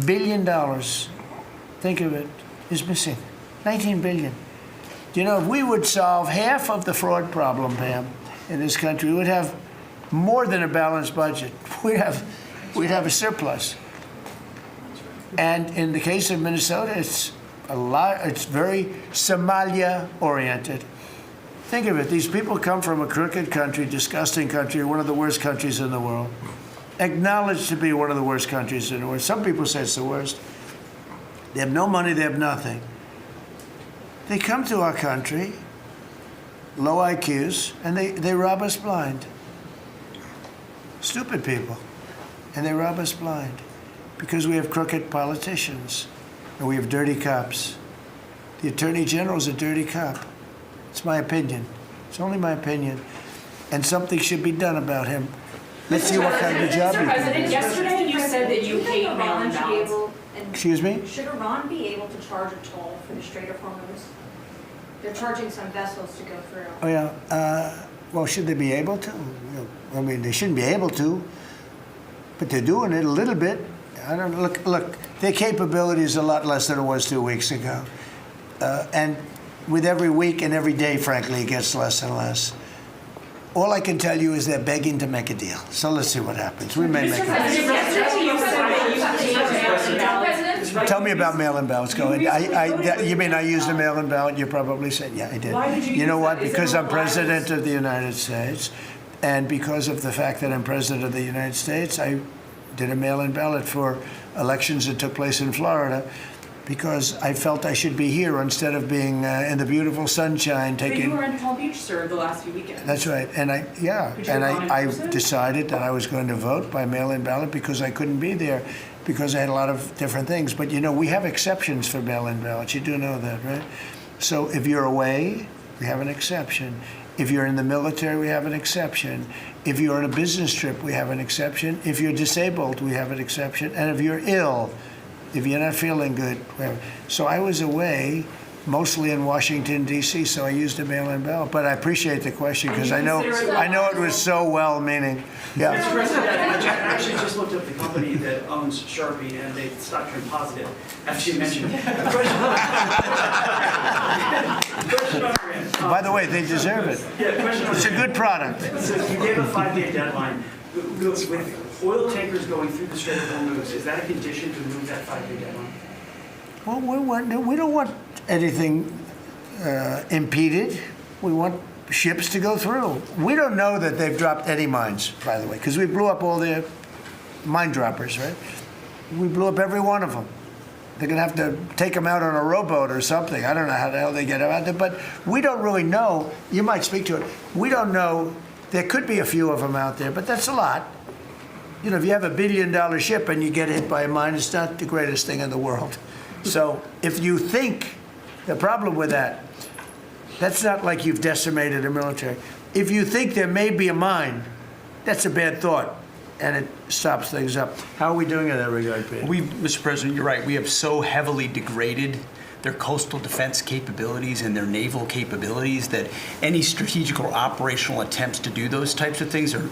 billion, think of it, is missing. 19 billion. You know, if we would solve half of the fraud problem, Pam, in this country, we would have more than a balanced budget. We'd have a surplus. And in the case of Minnesota, it's very Somalia-oriented. Think of it. These people come from a crooked country, disgusting country, one of the worst countries in the world. Acknowledged to be one of the worst countries in the world. Some people say it's the worst. They have no money, they have nothing. They come to our country, low IQs, and they rob us blind. Stupid people. And they rob us blind because we have crooked politicians and we have dirty cops. The Attorney General's a dirty cop. It's my opinion. It's only my opinion. And something should be done about him. Let's see what kind of job he Mr. President, can do. yesterday you said that you hate mail-in ballots. Excuse me? Should Iran be able to charge a toll for the Strait of Hormuz? They're charging some vessels to go through. Oh, yeah. Well, should they be able to? I mean, they shouldn't be able to, but they're doing it a little bit. I don't look. Their capability is a lot less than it was 2 weeks ago, and with every week and every day, frankly, it gets less and less. All I can tell you is they're begging to make a deal. So let's see what happens. We may make a deal. Yesterday you said that you hate mail-in ballots. Tell me about mail-in ballots. Go ahead. You mean I used a mail-in ballot? You probably said, yeah, I did. Why did you You know use what? that? Is Because there I'm a president bias? of the United States, and because of the fact that I'm president of the United States, I did a mail-in ballot for elections that took place in Florida, because I felt I should be here instead of being in the beautiful sunshine But you taking. were in Palm Beach, sir, the last few weekends. That's right, and Could you have gone in I person? decided that I was going to vote by mail-in ballot because I couldn't be there, because I had a lot of different things. But you know, we have exceptions for mail-in ballots. You do know that, right? So if you're away, we have an exception. If you're in the military, we have an exception. If you're on a business trip, we have an exception. If you're disabled, we have an exception. And if you're ill, if you're not feeling good, so I was away, mostly in Washington, D.C., so I used a mail-in ballot. But I appreciate the question, because I know it was so well-meaning. Yeah. Mr. President, I actually just looked up the company that owns Sharpie, and they stock turned positive after you mentioned it. Question on your end. By the way, they deserve it. Yeah, question on It's a your end. good product. So you gave a 5-day deadline. With oil tankers going through the Strait of Hormuz, is that a condition to move that 5-day deadline? Well, we don't want anything impeded. We want ships to go through. We don't know that they've dropped any mines, by the way, because we blew up all their mine droppers, right? We blew up every one of them. They're going to have to take them out on a rowboat or something. I don't know how the hell they get them out there, but we don't really know. You might speak to it. We don't know. There could be a few of them out there, but that's a lot. You know, if you have $1 billion ship and you get hit by a mine, it's not the greatest thing in the world. So if you think, the problem with that, that's not like you've decimated a military. If you think there may be a mine, that's a bad thought, and it stops things up. How are we doing in that regard, Peter? Mr. President, you're right. We have so heavily degraded their coastal defense capabilities and their naval capabilities that any strategic or operational attempts to do those types of things are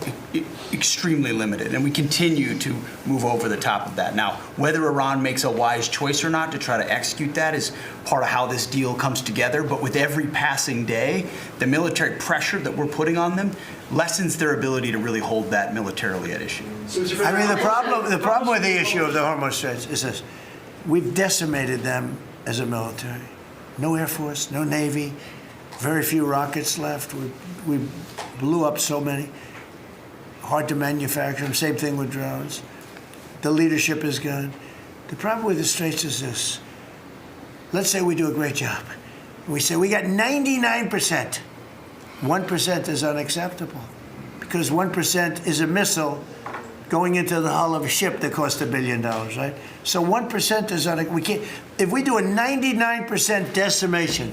extremely limited. And we continue to move over the top of that. Now, whether Iran makes a wise choice or not to try to execute that is part of how this deal comes together. But with every passing day, the military pressure that we're putting on them lessens their ability to really hold that militarily at issue. I mean, the problem with the issue of the Hormuz Straits is this. We've decimated them as a military. No Air Force, no Navy, very few rockets left. We blew up so many. Hard to manufacture them. Same thing with drones. The leadership is gone. The problem with the Straits is this. Let's say we do a great job. We say we got 99%. 1% is unacceptable, because 1% is a missile going into the hull of a ship that cost $1 billion, right? So 1% is we can't. If we do a 99% decimation,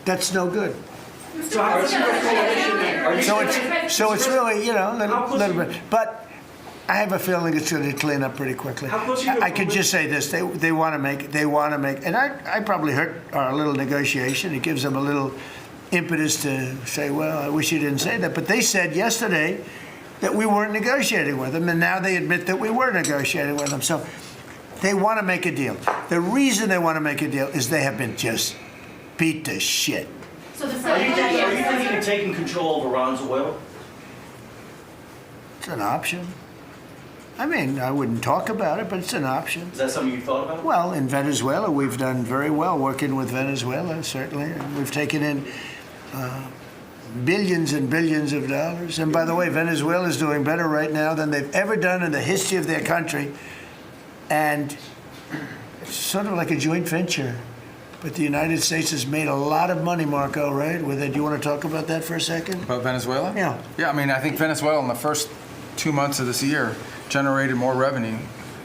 that's no good. So it's really, you know, a little bit. But I have a feeling it's going to clean up pretty quickly. I could just say this: they want to make, and I probably hurt our little negotiation. It gives them a little impetus to say, well, I wish you didn't say that. But they said yesterday that we weren't negotiating with them, and now they admit that we were negotiating with them. So They want to make a deal. The reason they want to make a deal is they have been just beat to shit. So the Are you Senate, thinking of taking control of Iran's oil? It's an option. I mean, I wouldn't talk about it, but it's an option. Is that something you've thought about? Well, in Venezuela, we've done very well working with Venezuela, certainly. And we've taken in billions and billions of dollars. And by the way, Venezuela is doing better right now than they've ever done in the history of their country. And it's sort of like a joint venture. But the United States has made a lot of money, Marco, right? With it. Do you want to talk about that for a second? About Venezuela? Yeah. Yeah, I mean, I think Venezuela in the first 2 months of this year generated more revenue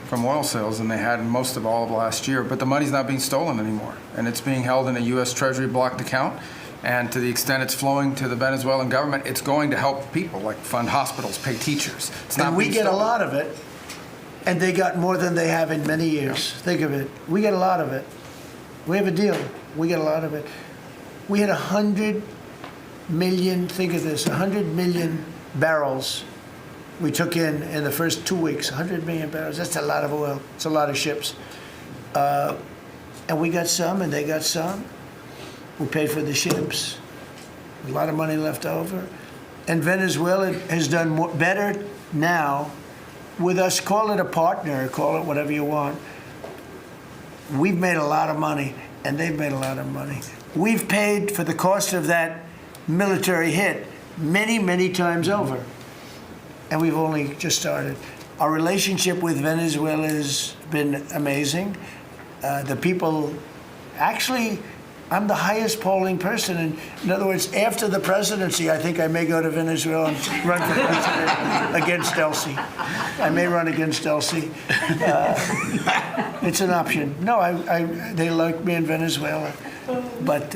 from oil sales than they had in most of all of last year. But the money's not being stolen anymore. And it's being held in a U.S. Treasury blocked account. And to the extent it's flowing to the Venezuelan government, it's going to help people, like fund hospitals, pay teachers. It's not And we being get a stolen. lot of it. And they got more than they have in many years. Think of it. We get a lot of it. We have a deal. We get a lot of it. We had 100 million, think of this, 100 million barrels we took in the first 2 weeks. 100 million barrels. That's a lot of oil. It's a lot of ships. And we got some and they got some. We paid for the ships. A lot of money left over. And Venezuela has done better now with us. Call it a partner, call it whatever you want. We've made a lot of money, and they've made a lot of money. We've paid for the cost of that military hit many, many times over. And we've only just started. Our relationship with Venezuela has been amazing. The people, actually, I'm the highest polling person. And in other words, after the presidency, I think I may go to Venezuela and run for president against Elsie. I may run against Elsie. It's an option. No, they like me in Venezuela, but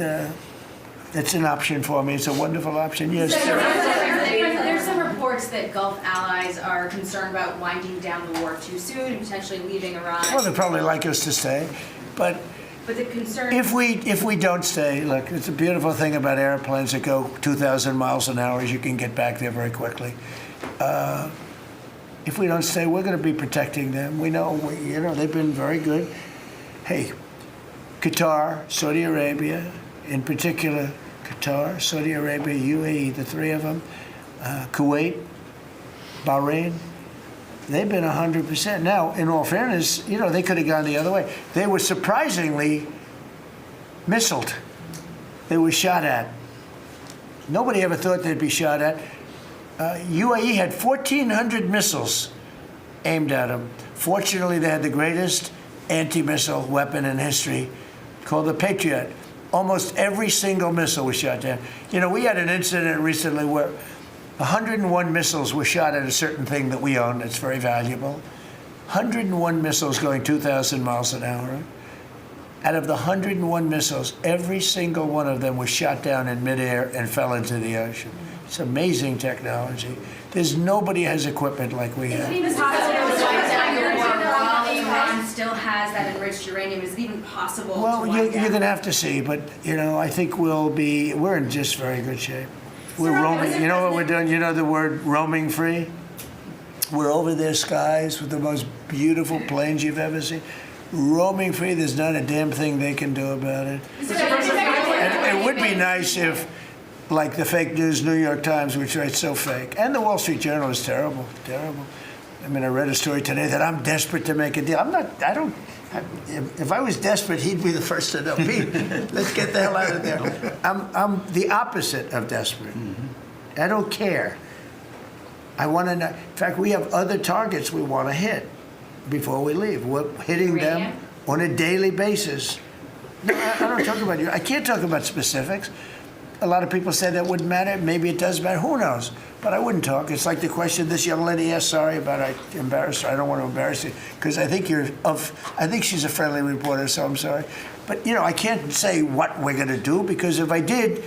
it's an option for me. It's a wonderful option. Yes. There's some reports that Gulf allies are concerned about winding down the war too soon and potentially leaving Iran. Well, they probably like us to stay, but the concern. if we don't stay, look, it's a beautiful thing about airplanes that go 2,000 miles an hour is you can get back there very quickly. If we don't stay, we're going to be protecting them. We know, they've been very good. Hey, Qatar, Saudi Arabia, in particular, Qatar, Saudi Arabia, UAE, the three of them, Kuwait, Bahrain, they've been 100%. Now, in all fairness, they could have gone the other way. They were surprisingly missiled. They were shot at. Nobody ever thought they'd be shot at. UAE had 1,400 missiles aimed at them. Fortunately, they had the greatest anti-missile weapon in history called the Patriot. Almost every single missile was shot down. We had an incident recently where 101 missiles were shot at a certain thing that we own that's very valuable. 101 missiles going 2,000 miles an hour. Out of the 101 missiles, every single one of them was shot down in midair and fell into the ocean. It's amazing technology. There's nobody has equipment like we have. Is it even possible to wipe down your war while Iran still has that enriched uranium? Is it even possible Well, to you're wipe down? going to have to see, but, I think we're in just very good shape. We're roaming, you know what we're doing? You know the word roaming free? We're over their skies with the most beautiful planes you've ever seen. Roaming free, there's not a damn thing they can do about it. And it would be nice if, like the fake news New York Times, which writes so fake, and the Wall Street Journal is terrible, terrible. I mean, I read a story today that I'm desperate to make a deal. If I was desperate, he'd be the first to know. Pete, let's get the hell out of there. I'm the opposite of desperate. I don't care. I want to know. In fact, we have other targets we want to hit before we leave. We're hitting them on a daily basis. No, I don't talk about you. I can't talk about specifics. A lot of people say that wouldn't matter. Maybe it does matter. Who knows? But I wouldn't talk. It's like the question this young lady asked. Sorry about I embarrassed her. I don't want to embarrass you because I think I think she's a friendly reporter, so I'm sorry. But I can't say what we're going to do because if I did,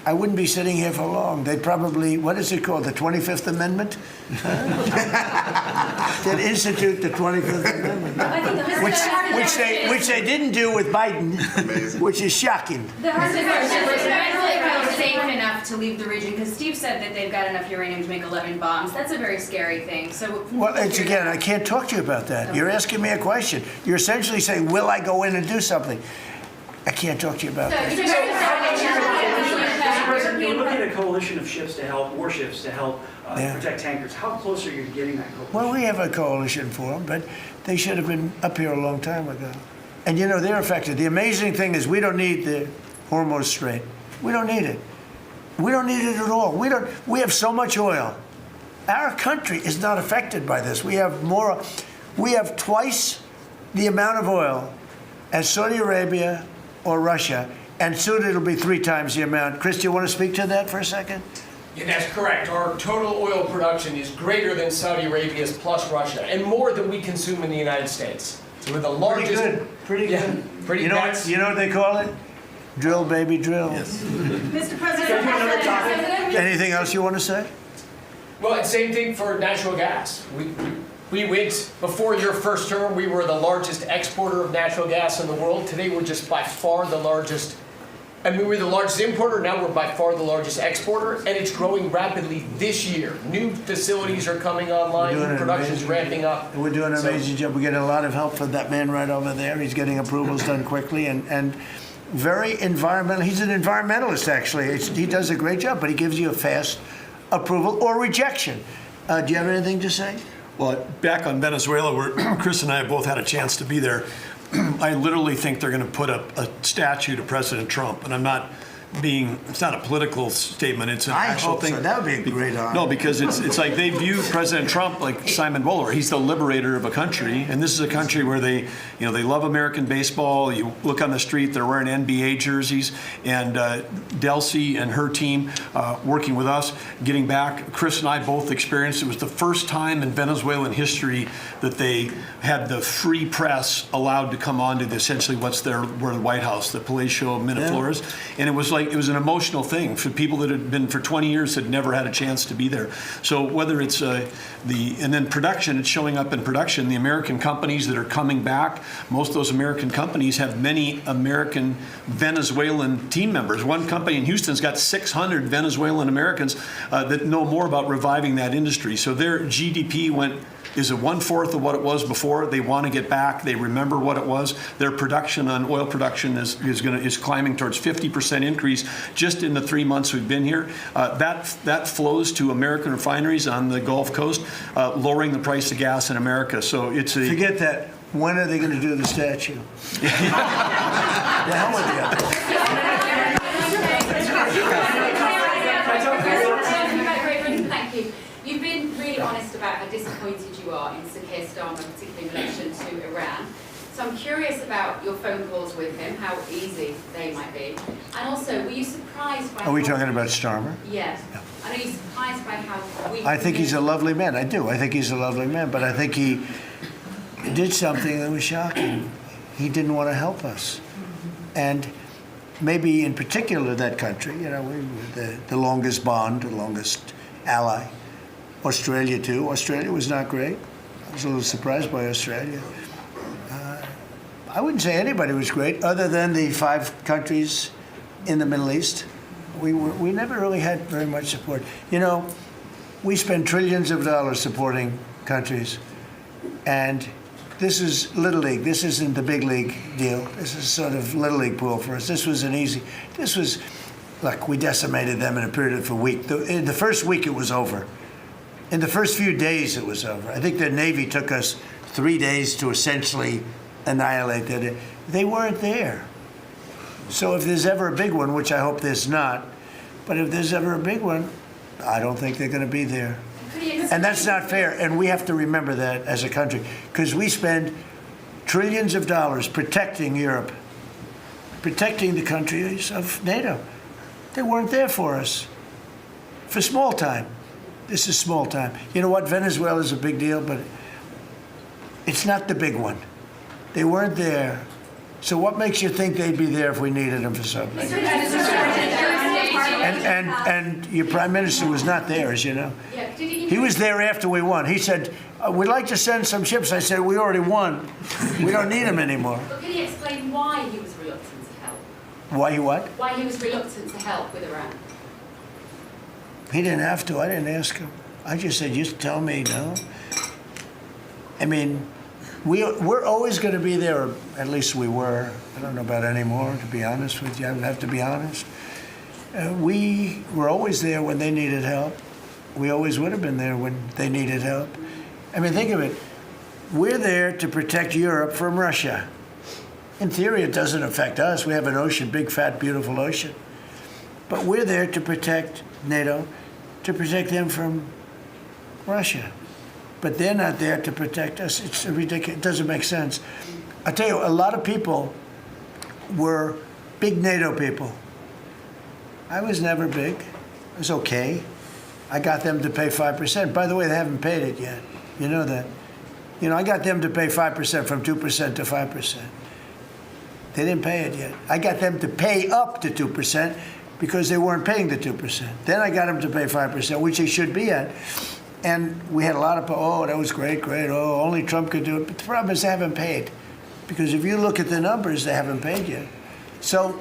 I wouldn't be sitting here for long. They'd probably, what is it called, the 25th Amendment? They'd institute the 25th Amendment, which they didn't do with Biden, which is shocking. The hard thing is Venezuela is safe enough to leave the region, because Steve said that they've got enough uranium to make 11 bombs. That's a very scary thing. So, Well, it's again, I can't talk to you about that. You're asking me a question. You're essentially saying, will I go in and do something? I can't talk to you about that. Mr. President, you're looking at a coalition of ships to help, warships to help Yeah. protect tankers. How close are you to getting that coalition? Well, we have a coalition for them, but they should have been up here a long time ago. And you know, they're affected. The amazing thing is we don't need the Hormuz Strait. We don't need it. We don't need it at all. We have so much oil. Our country is not affected by this. We have twice the amount of oil as Saudi Arabia or Russia, and soon it'll be 3 times the amount. Chris, do you want to speak to that for a second? Yeah, that's correct. Our total oil production is greater than Saudi Arabia's plus Russia, and more than we consume in the United States. So we're the largest. Pretty Yeah, good. pretty You know nuts. what they call it? Drill, baby, drill. Yes. Mr. President, Anything else you want to say? Well, and same thing for natural gas. We went, before your first term, we were the largest exporter of natural gas in the world. Today, we're just by far the largest. I mean, we're the largest importer. Now we're by far the largest exporter, and it's growing rapidly this year. New facilities are coming online. New production's ramping up. We're doing an amazing job. We're getting a lot of help from that man right over there. He's getting approvals done quickly and very environmental. He's an environmentalist, actually. He does a great job, but he gives you a fast approval or rejection. Do you have anything to say? Well, back on Venezuela, where Chris and I have both had a chance to be there, I literally think they're going to put up a statue to President Trump. And I'm not being, it's not a political statement, it's an actual thing. So. That would be a great honor. No, because it's like they view President Trump like Simon Bolivar. He's the liberator of a country, and this is a country where they love American baseball. You look on the street, they're wearing NBA jerseys, and Delcy and her team working with us, getting back. Chris and I both experienced it was the first time in Venezuelan history that they had the free press allowed to come on to essentially where the White House, the Palacio Miraflores, and it was an emotional thing for people that had been for 20 years had never had a chance to be there. So whether it's and then production, it's showing up in production. The American companies that are coming back, most of those American companies have many American Venezuelan team members. One company in Houston's got 600 Venezuelan Americans that know more about reviving that industry. So their GDP is a 1/4 of what it was before. They want to get back. They remember what it was. Their production on oil production is climbing towards 50% increase just in the 3 months we've been here. That flows to American refineries on the Gulf Coast, lowering the price of gas in America. So it's a Forget that. When are they going to do the statue? The hell with you. Thank you. You've been really honest about how disappointed you are in Sir Keir Starmer, particularly in relation to Iran. So I'm curious about your phone calls with him, how easy they might be. And also, were you surprised by... Are we talking about Starmer? Yes. And are you surprised by how weak... I think he's a lovely man. I do. I think he's a lovely man. But I think he did something that was shocking. He didn't want to help us. And maybe in particular that country, we were the longest bond, the longest ally. Australia, too. Australia was not great. I was a little surprised by Australia. I wouldn't say anybody was great other than the 5 countries in the Middle East. We never really had very much support. We spend trillions of dollars supporting countries, and this is Little League. This isn't the big league deal. This is sort of Little League pool for us. Look, we decimated them in a period of a week. In the first week, it was over. In the first few days, it was over. I think the Navy took us 3 days to essentially annihilate it. They weren't there. So if there's ever a big one, which I hope there's not, but if there's ever a big one, I don't think they're going to be there. And that's not fair. And we have to remember that as a country, because we spend trillions of dollars protecting Europe, protecting the countries of NATO. They weren't there for us. For small time. This is small time. You know what? Venezuela is a big deal, but it's not the big one. They weren't there. So what makes you think they'd be there if we needed them for something? Mr. President, And your prime minister was not there, as you know. Yeah, did he give He you- was there after we won. He said, we'd like to send some ships. I said, we already won. We don't need them anymore. But can you explain why he was reluctant to help? Why you what? Why he was reluctant to help with Iran? He didn't have to. I didn't ask him. I just said, just tell me no. I mean, we're always going to be there, or at least we were. I don't know about anymore, to be honest with you. I would have to be honest. We were always there when they needed help. We always would have been there when they needed help. I mean, think of it. We're there to protect Europe from Russia. In theory, it doesn't affect us. We have an ocean, big, fat, beautiful ocean. But we're there to protect NATO, to protect them from Russia. But they're not there to protect us. It's ridiculous. It doesn't make sense. I tell you, a lot of people were big NATO people. I was never big. It was okay. I got them to pay 5%. By the way, they haven't paid it yet. You know that. You know, I got them to pay 5% from 2% to 5%. They didn't pay it yet. I got them to pay up to 2% because they weren't paying the 2%. Then I got them to pay 5%, which they should be at. And we had a lot of, oh, that was great, great. Oh, only Trump could do it. But the problem is they haven't paid. Because if you look at the numbers, they haven't paid yet. So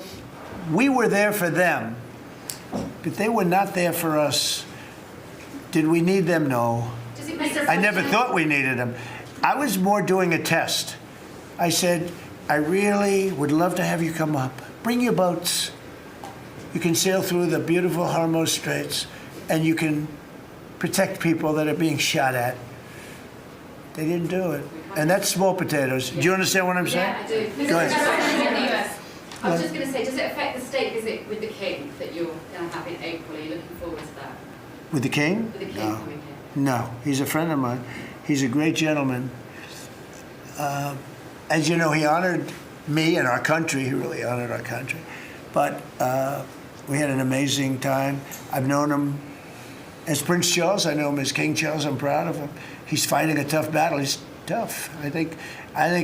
we were there for them, but they were not there for us. Did we need them? No. Does it make sense? I never thought we needed them. I was more doing a test. I said, I really would love to have you come up. Bring your boats. You can sail through the beautiful Hormuz Straits, and you can protect people that are being shot at. They didn't do it. And that's small potatoes. Do you understand what I'm saying? Yeah, I do. Go ahead. I was just going to say, does it affect the state visit with the king that you're going to have in April? Are you looking forward to that? With the king? With the king No. coming here? No, he's a friend of mine. He's a great gentleman. As you know, he honored me and our country. He really honored our country. But we had an amazing time. I've known him as Prince Charles. I know him as King Charles. I'm proud of him. He's fighting a tough battle. He's tough. I think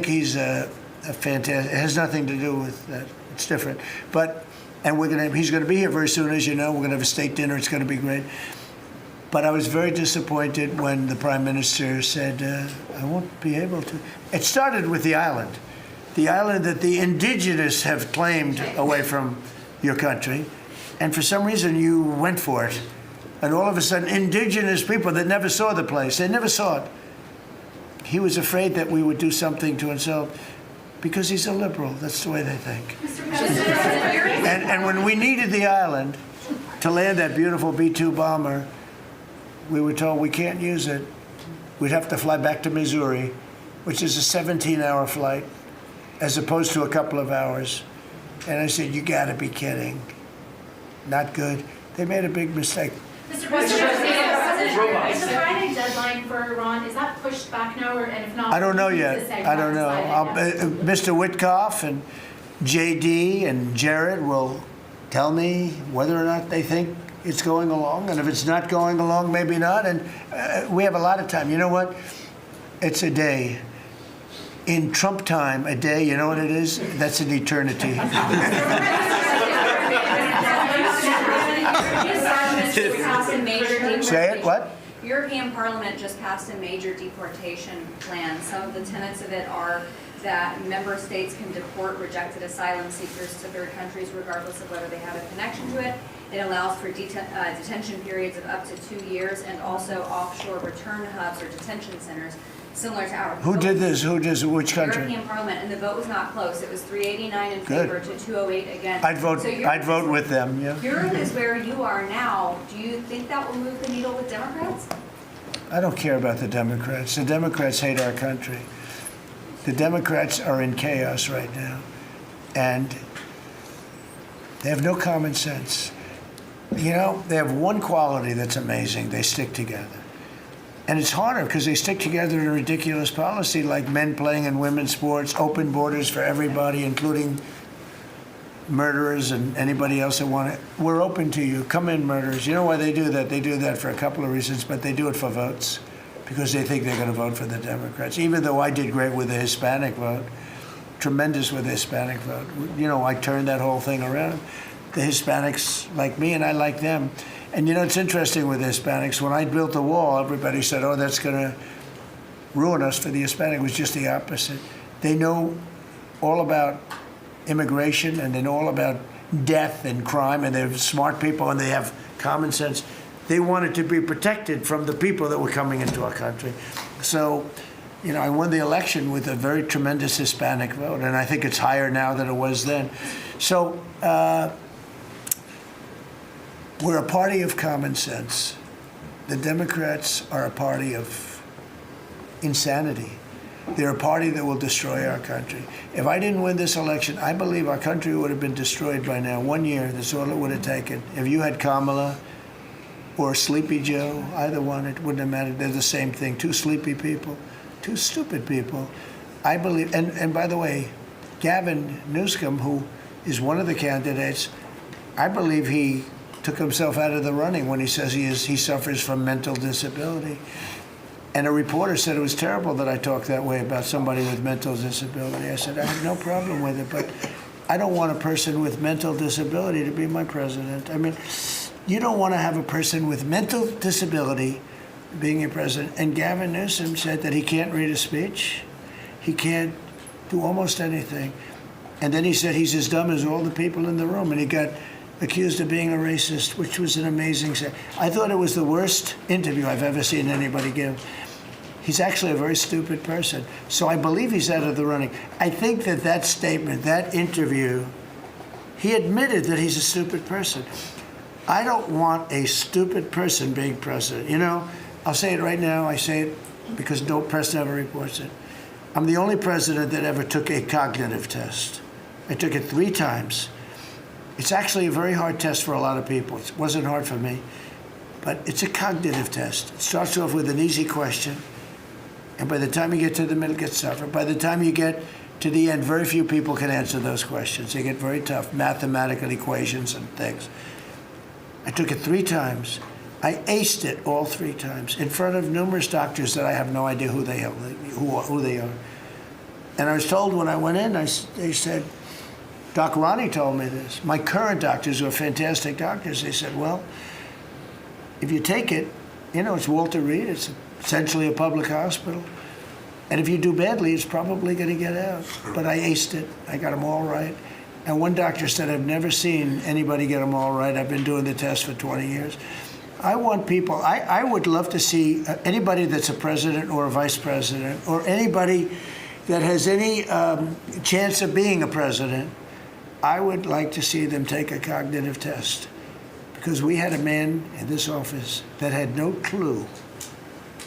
he's a fantastic. It has nothing to do with that. It's different. But he's going to be here very soon, as you know. We're going to have a state dinner. It's going to be great. But I was very disappointed when the Prime Minister said, I won't be able to. It started with the island that the indigenous have claimed away from your country. And for some reason, you went for it. And all of a sudden, indigenous people that never saw the place, they never saw it. He was afraid that we would do something to insult because he's a liberal. That's the way they think. And when we needed the island to land that beautiful B-2 bomber, we were told we can't use it. We'd have to fly back to Missouri, which is a 17-hour flight, as opposed to a couple of hours. And I said, you gotta be kidding. Not good. They made a big mistake. Mr. President, is the Friday deadline for Iran, is that pushed back now, and if not? I don't know who's yet. deciding I don't know. not deciding yet? Mr. Witkoff and JD and Jared will tell me whether or not they think it's going along. And if it's not going along, maybe not. And we have a lot of time. You know what? It's a day. In Trump time, a day, you know what it is? That's an eternity. Say it, what? European Parliament just passed a major deportation plan. Some of the tenets of it are that member states can deport rejected asylum seekers to third countries regardless of whether they have a connection to it. It allows for detention periods of up to 2 years and also offshore return hubs or detention centers similar to our. Who did this? Which country? European Parliament, and the vote was not close. It was 389 in Good. favor to 208 against. I'd vote with them, yeah. Europe is where you are now. Do you think that will move the needle with Democrats? I don't care about the Democrats. The Democrats hate our country. The Democrats are in chaos right now. And they have no common sense. You know, they have one quality that's amazing. They stick together. And it's harder because they stick together in a ridiculous policy like men playing in women's sports, open borders for everybody, including murderers and anybody else that want it. We're open to you. Come in, murderers. You know why they do that? They do that for a couple of reasons, but they do it for votes because they think they're going to vote for the Democrats. Even though I did great with the Hispanic vote, tremendous with the Hispanic vote. You know, I turned that whole thing around. the Hispanics like me and I like them. And you know, it's interesting with the Hispanics. When I built the wall, everybody said, oh, that's going to ruin us for the Hispanic. It was just the opposite. They know all about immigration, and they know all about death and crime, and they're smart people, and they have common sense. They wanted to be protected from the people that were coming into our country. So, you know, I won the election with a very tremendous Hispanic vote, and I think it's higher now than it was then. So we're a party of common sense. The Democrats are a party of insanity. They're a party that will destroy our country. If I didn't win this election, I believe our country would have been destroyed by now. 1 year, that's all it would have taken. If you had Kamala or Sleepy Joe, either one, it wouldn't have mattered. They're the same thing. Two sleepy people, two stupid people. I believe, and by the way, Gavin Newsom, who is one of the candidates, I believe he took himself out of the running when he says he suffers from mental disability. And a reporter said it was terrible that I talked that way about somebody with mental disability. I said, I have no problem with it, but I don't want a person with mental disability to be my president. I mean, you don't want to have a person with mental disability being your president. And Gavin Newsom said that he can't read a speech. He can't do almost anything. And then he said he's as dumb as all the people in the room. And he got accused of being a racist, which was an amazing set. I thought it was the worst interview I've ever seen anybody give. He's actually a very stupid person. So I believe he's out of the running. I think that statement, that interview, he admitted that he's a stupid person. I don't want a stupid person being president. You know, I'll say it right now. I say it because no press never reports it. I'm the only president that ever took a cognitive test. I took it 3 times. It's actually a very hard test for a lot of people. It wasn't hard for me, but it's a cognitive test. It starts off with an easy question, and by the time you get to the middle, it gets tougher. By the time you get to the end, very few people can answer those questions. They get very tough, mathematical equations and things. I took it 3 times. I aced it all 3 times in front of numerous doctors that I have no idea who they are. And I was told when I went in, they said, Doc Ronnie told me this. My current doctors, who are fantastic doctors, they said, well, if you take it, you know, it's Walter Reed, it's essentially a public hospital. And if you do badly, it's probably going to get out. But I aced it. I got them all right. And one doctor said, I've never seen anybody get them all right. I've been doing the test for 20 years. I want people, I would love to see anybody that's a president or a vice president or anybody that has any chance of being a president, I would like to see them take a cognitive test, because we had a man in this office that had no clue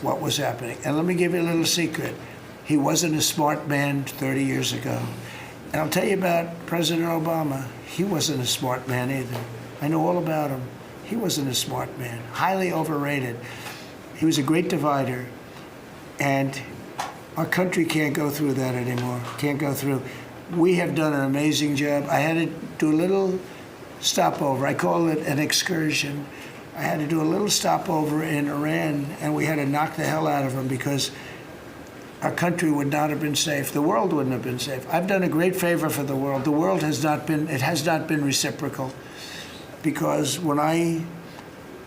what was happening. And let me give you a little secret. He wasn't a smart man 30 years ago. And I'll tell you about President Obama. He wasn't a smart man either. I know all about him. He wasn't a smart man, highly overrated. He was a great divider. And our country can't go through that anymore, can't go through. We have done an amazing job. I had to do a little stopover. I call it an excursion. I had to do a little stopover in Iran, and we had to knock the hell out of them because our country would not have been safe. The world wouldn't have been safe. I've done a great favor for the world. The world has not been reciprocal, because when I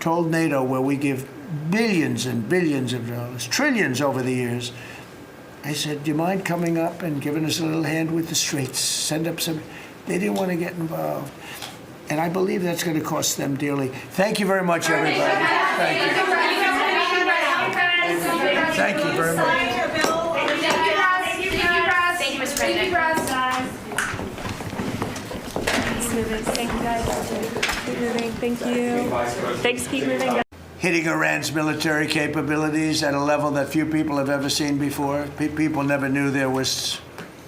told NATO, where we give billions and billions of dollars, trillions over the years, I said, do you mind coming up and giving us a little hand with the streets? Send up some. They didn't want to get involved. And I believe that's going to cost them dearly. Thank you very much, everybody. Thank you. Thank you very much. Thank you, Mr. President. Keep moving. Thank you, guys. Keep moving. Thank you. Thanks. Keep moving, guys. Hitting Iran's military capabilities at a level that few people have ever seen before. People never knew there was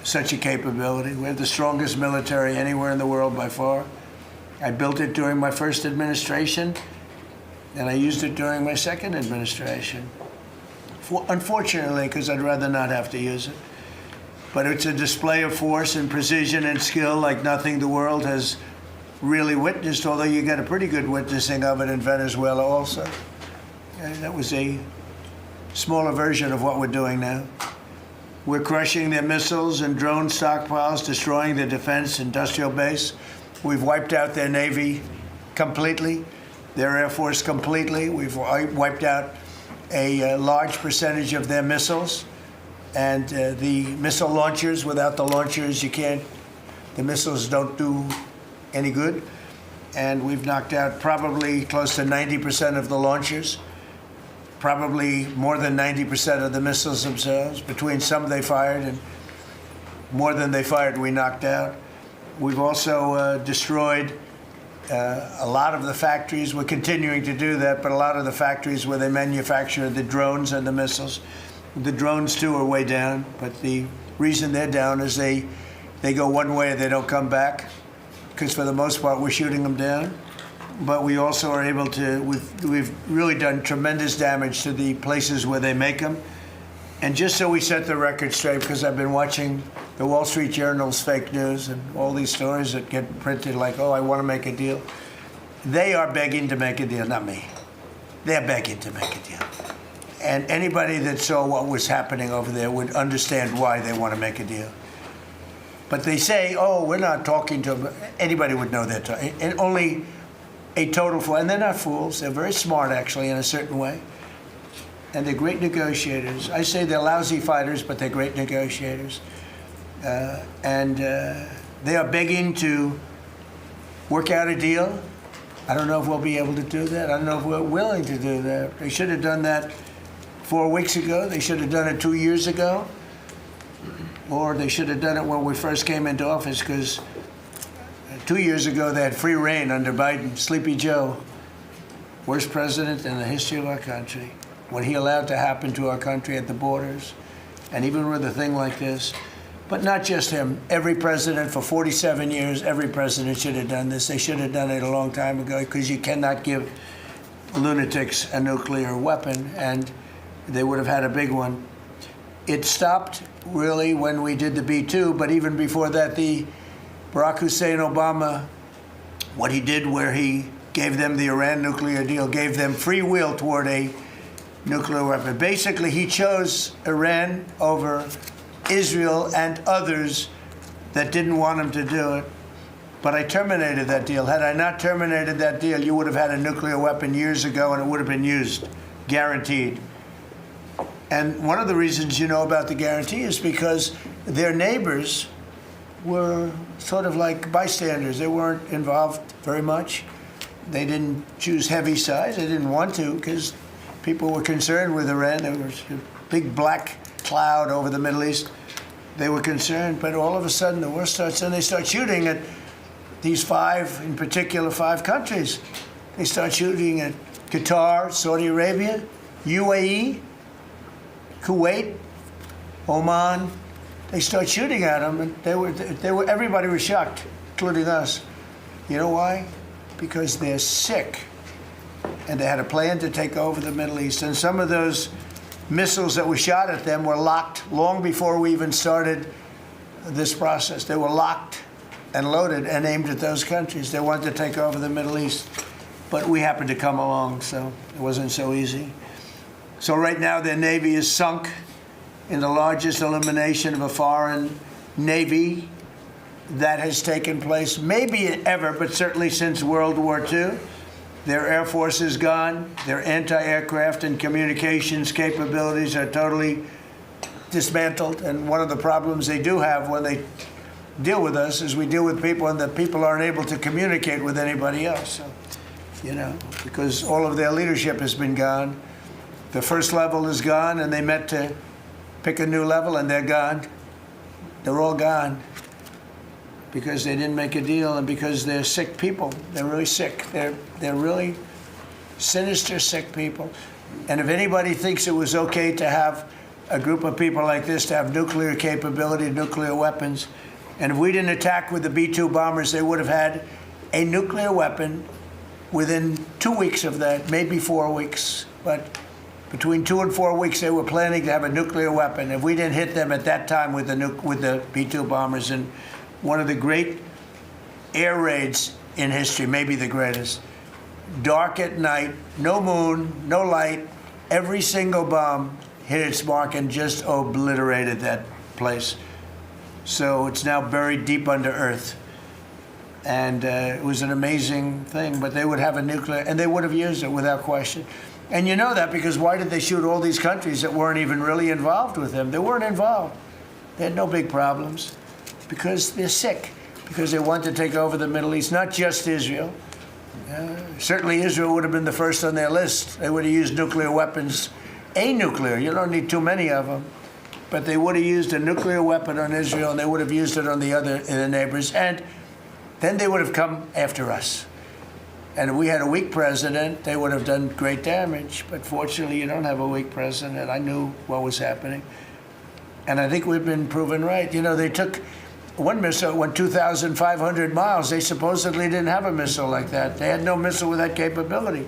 such a capability. We have the strongest military anywhere in the world by far. I built it during my first administration, and I used it during my second administration. Unfortunately, because I'd rather not have to use it. But it's a display of force and precision and skill like nothing the world has really witnessed, although you get a pretty good witnessing of it in Venezuela also. And that was a smaller version of what we're doing now. We're crushing their missiles and drone stockpiles, destroying their defense industrial base. We've wiped out their Navy completely, their Air Force completely. We've wiped out a large percentage of their missiles. And the missile launchers, without the launchers, the missiles don't do any good. And we've knocked out probably close to 90% of the launchers, probably more than 90% of the missiles themselves. Between some they fired and more than they fired, we knocked out. We've also destroyed a lot of the factories. We're continuing to do that, but a lot of the factories where they manufacture the drones and the missiles. The drones, too, are way down, but the reason they're down is they go one way and they don't come back, because for the most part we're shooting them down. But we also are able to, we've really done tremendous damage to the places where they make them. And just so we set the record straight, because I've been watching the Wall Street Journal's fake news and all these stories that get printed like, oh, I want to make a deal. They are begging to make a deal, not me. They're begging to make a deal. And anybody that saw what was happening over there would understand why they want to make a deal. But they say, oh, we're not talking to them. Anybody would know that. And only a total fool. And they're not fools. They're very smart, actually, in a certain way. And they're great negotiators. I say they're lousy fighters, but they're great negotiators. They are begging to work out a deal. I don't know if we'll be able to do that. I don't know if we're willing to do that. They should have done that 4 weeks ago. They should have done it 2 years ago. Or they should have done it when we first came into office, because 2 years ago they had free reign under Biden. Sleepy Joe, worst president in the history of our country. What he allowed to happen to our country at the borders, and even with a thing like this. But not just him. Every president for 47 years, every president should have done this. They should have done it a long time ago, because you cannot give lunatics a nuclear weapon, and they would have had a big one. It stopped, really, when we did the B-2, but even before that, the Barack Hussein Obama, what he did where he gave them the Iran nuclear deal, gave them free will toward a nuclear weapon. Basically, he chose Iran over Israel and others that didn't want him to do it. But I terminated that deal. Had I not terminated that deal, you would have had a nuclear weapon years ago, and it would have been used, guaranteed. And one of the reasons you know about the guarantee is because their neighbors were sort of like bystanders. They weren't involved very much. They didn't choose heavy sides. They didn't want to, because people were concerned with Iran. There was a big black cloud over the Middle East. They were concerned, but all of a sudden the war starts, and they start shooting at these five, in particular, 5 countries. They start shooting at Qatar, Saudi Arabia, UAE, Kuwait, Oman. They start shooting at them, and everybody was shocked, including us. You know why? Because they're sick, and they had a plan to take over the Middle East. And some of those missiles that were shot at them were locked long before we even started this process. They were locked and loaded and aimed at those countries. They wanted to take over the Middle East, but we happened to come along, so it wasn't so easy. So right now their Navy is sunk in the largest elimination of a foreign Navy that has taken place, maybe ever, but certainly since World War II. Their Air Force is gone. Their anti-aircraft and communications capabilities are totally dismantled. And one of the problems they do have when they deal with us is we deal with people, and the people aren't able to communicate with anybody else. So, you know, because all of their leadership has been gone. The first level is gone, and they met to pick a new level, and they're gone. They're all gone because they didn't make a deal, and because they're sick people. They're really sick. They're really sinister, sick people. And if anybody thinks it was okay to have a group of people like this to have nuclear capability, nuclear weapons, and if we didn't attack with the B-2 bombers, they would have had a nuclear weapon within 2 weeks of that, maybe 4 weeks. But between 2 and 4 weeks, they were planning to have a nuclear weapon. If we didn't hit them at that time with the B-2 bombers, and one of the great air raids in history, maybe the greatest, dark at night, no moon, no light, every single bomb hit its mark and just obliterated that place. So it's now buried deep under earth. And it was an amazing thing, but they would have a nuclear, and they would have used it without question. And you know that because why did they shoot all these countries that weren't even really involved with them? They weren't involved. They had no big problems because they're sick, because they want to take over the Middle East, not just Israel. Certainly Israel would have been the first on their list. They would have used nuclear weapons, a nuclear, you don't need too many of them. But they would have used a nuclear weapon on Israel, and they would have used it on the neighbors, and then they would have come after us. And if we had a weak president, they would have done great damage. But fortunately, you don't have a weak president. I knew what was happening. And I think we've been proven right. You know, they took one missile, went 2,500 miles. They supposedly didn't have a missile like that. They had no missile with that capability.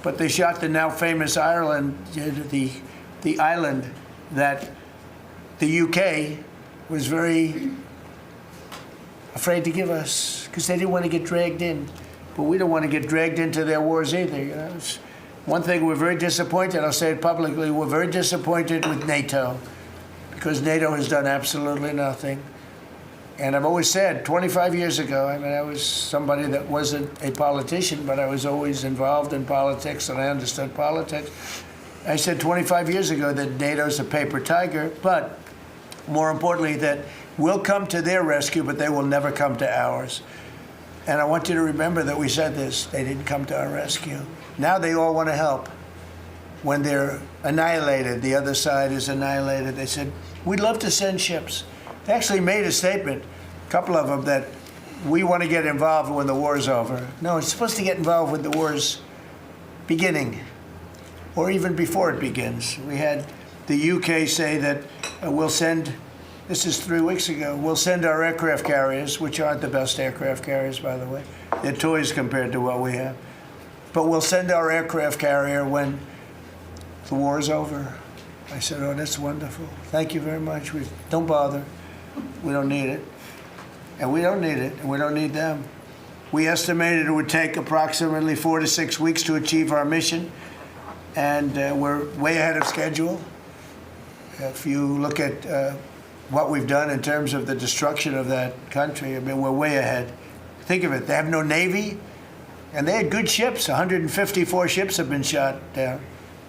But they shot the now famous Ireland, the island that the UK was very afraid to give us because they didn't want to get dragged in. But we don't want to get dragged into their wars either. You know? It's one thing, we're very disappointed, I'll say it publicly, we're very disappointed with NATO because NATO has done absolutely nothing. And I've always said, 25 years ago, I mean, I was somebody that wasn't a politician, but I was always involved in politics and I understood politics. I said 25 years ago that NATO's a paper tiger, but more importantly, that we'll come to their rescue, but they will never come to ours. And I want you to remember that we said this. They didn't come to our rescue. Now they all want to help. When they're annihilated, the other side is annihilated, they said, we'd love to send ships. They actually made a statement, a couple of them, that we want to get involved when the war's over. No, it's supposed to get involved when the war's beginning, or even before it begins. We had the UK say that we'll send, this is 3 weeks ago, we'll send our aircraft carriers, which aren't the best aircraft carriers, by the way. They're toys compared to what we have. But we'll send our aircraft carrier when the war is over. I said, oh, that's wonderful. Thank you very much. Don't bother. We don't need it. And we don't need it, and we don't need them. We estimated it would take approximately 4 to 6 weeks to achieve our mission, and we're way ahead of schedule. If you look at what we've done in terms of the destruction of that country, I mean, we're way ahead. Think of it, they have no Navy, and they had good ships. 154 ships have been shot down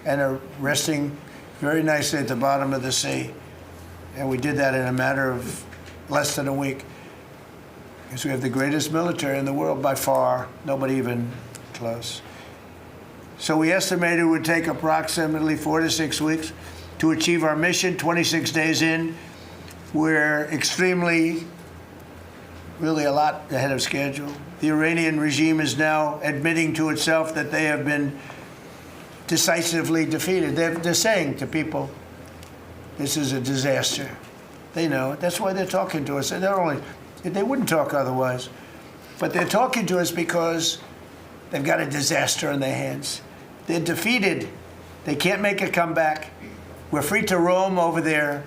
and are resting very nicely at the bottom of the sea. And we did that in a matter of less than a week. Because we have the greatest military in the world by far, nobody even close. So we estimated it would take approximately 4 to 6 weeks to achieve our mission. 26 days in, we're extremely, really a lot ahead of schedule. The Iranian regime is now admitting to itself that they have been decisively defeated. They're saying to people, this is a disaster. They know it. That's why they're talking to us. They wouldn't talk otherwise. But they're talking to us because they've got a disaster in their hands. They're defeated. They can't make a comeback. We're free to roam over their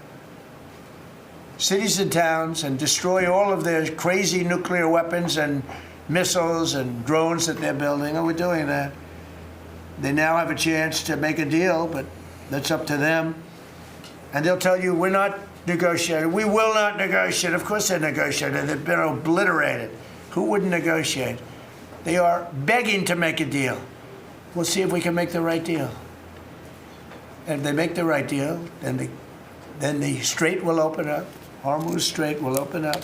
cities and towns and destroy all of their crazy nuclear weapons and missiles and drones that they're building. And we're doing that. They now have a chance to make a deal, but that's up to them. And they'll tell you, we're not negotiating. We will not negotiate. Of course they're negotiating. They've been obliterated. Who wouldn't negotiate? They are begging to make a deal. We'll see if we can make the right deal. And if they make the right deal, then the strait will open up. Hormuz Strait will open up.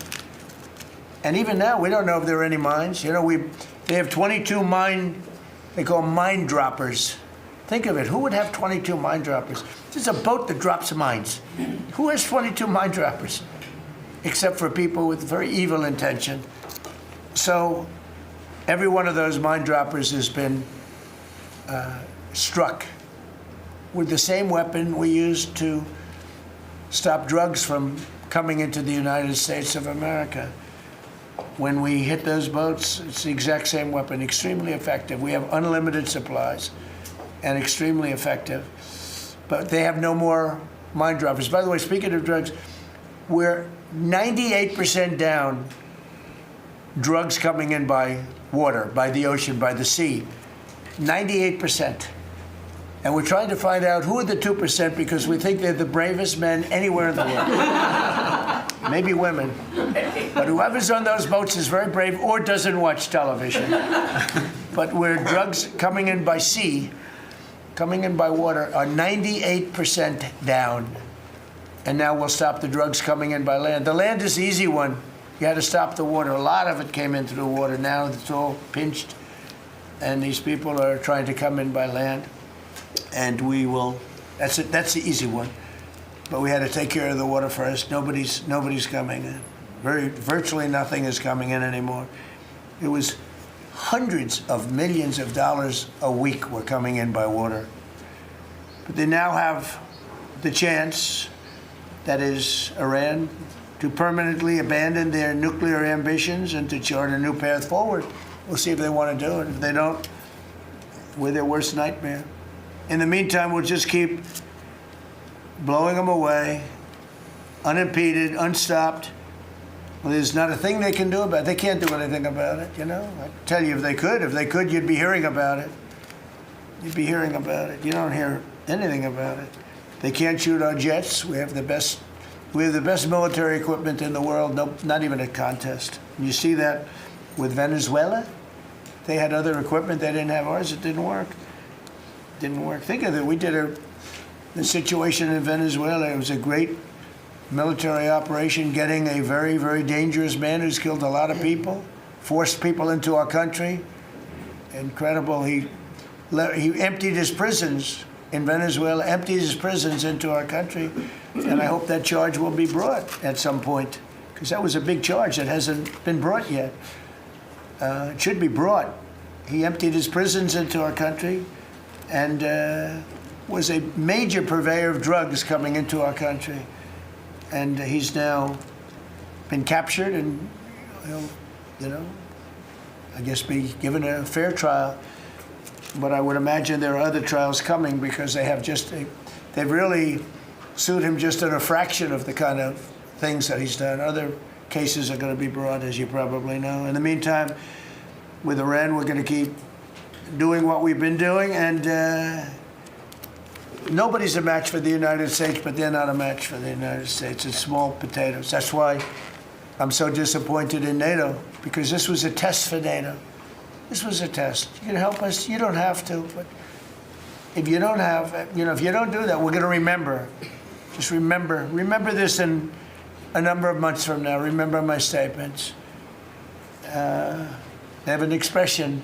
And even now, we don't know if there are any mines. You know, they have 22 they call mine droppers. Think of it. Who would have 22 mine droppers? This is a boat that drops mines. Who has 22 mine droppers? Except for people with very evil intention. So every one of those mine droppers has been struck with the same weapon we used to stop drugs from coming into the United States of America. When we hit those boats, it's the exact same weapon, extremely effective. We have unlimited supplies and extremely effective. But they have no more mine droppers. By the way, speaking of drugs, we're 98% down drugs coming in by water, by the ocean, by the sea. 98%. And we're trying to find out who are the 2% because we think they're the bravest men anywhere in the world. maybe women. But whoever's on those boats is very brave or doesn't watch television. But where drugs coming in by sea, coming in by water, are 98% down. And now we'll stop the drugs coming in by land. The land is the easy one. You had to stop the water. A lot of it came in through the water. Now it's all pinched. And these people are trying to come in by land. And we will, that's it, that's the easy one. But we had to take care of the water first. Nobody's coming in. Virtually nothing is coming in anymore. It was hundreds of millions of dollars a week were coming in by water. But they now have the chance, that is Iran, to permanently abandon their nuclear ambitions and to chart a new path forward. We'll see if they want to do it. If they don't, we're their worst nightmare. In the meantime, we'll just keep blowing them away, unimpeded, unstopped. Well, there's not a thing they can do about it. They can't do anything about it, you know? I tell you, if they could, you'd be hearing about it. You'd be hearing about it. You don't hear anything about it. They can't shoot our jets. We have the best military equipment in the world, not even a contest. And you see that with Venezuela. They had other equipment, they didn't have ours, it didn't work. Didn't work. Think of it, we did the situation in Venezuela. It was a great military operation, getting a very, very dangerous man who's killed a lot of people, forced people into our country. Incredible. He emptied his prisons in Venezuela, emptied his prisons into our country, and I hope that charge will be brought at some point, because that was a big charge that hasn't been brought yet. It should be brought. He emptied his prisons into our country and was a major purveyor of drugs coming into our country. And he's now been captured and, I guess be given a fair trial. But I would imagine there are other trials coming, because they've really sued him just in a fraction of the kind of things that he's done. Other cases are going to be brought, as you probably know. In the meantime, with Iran, we're going to keep doing what we've been doing, and nobody's a match for the United States, but they're not a match for the United States. It's small potatoes. That's why I'm so disappointed in NATO, because this was a test for NATO. This was a test. You can help us. You don't have to, but if you don't if you don't do that, we're going to remember. Just remember this in a number of months from now. Remember my statements. I have an expression,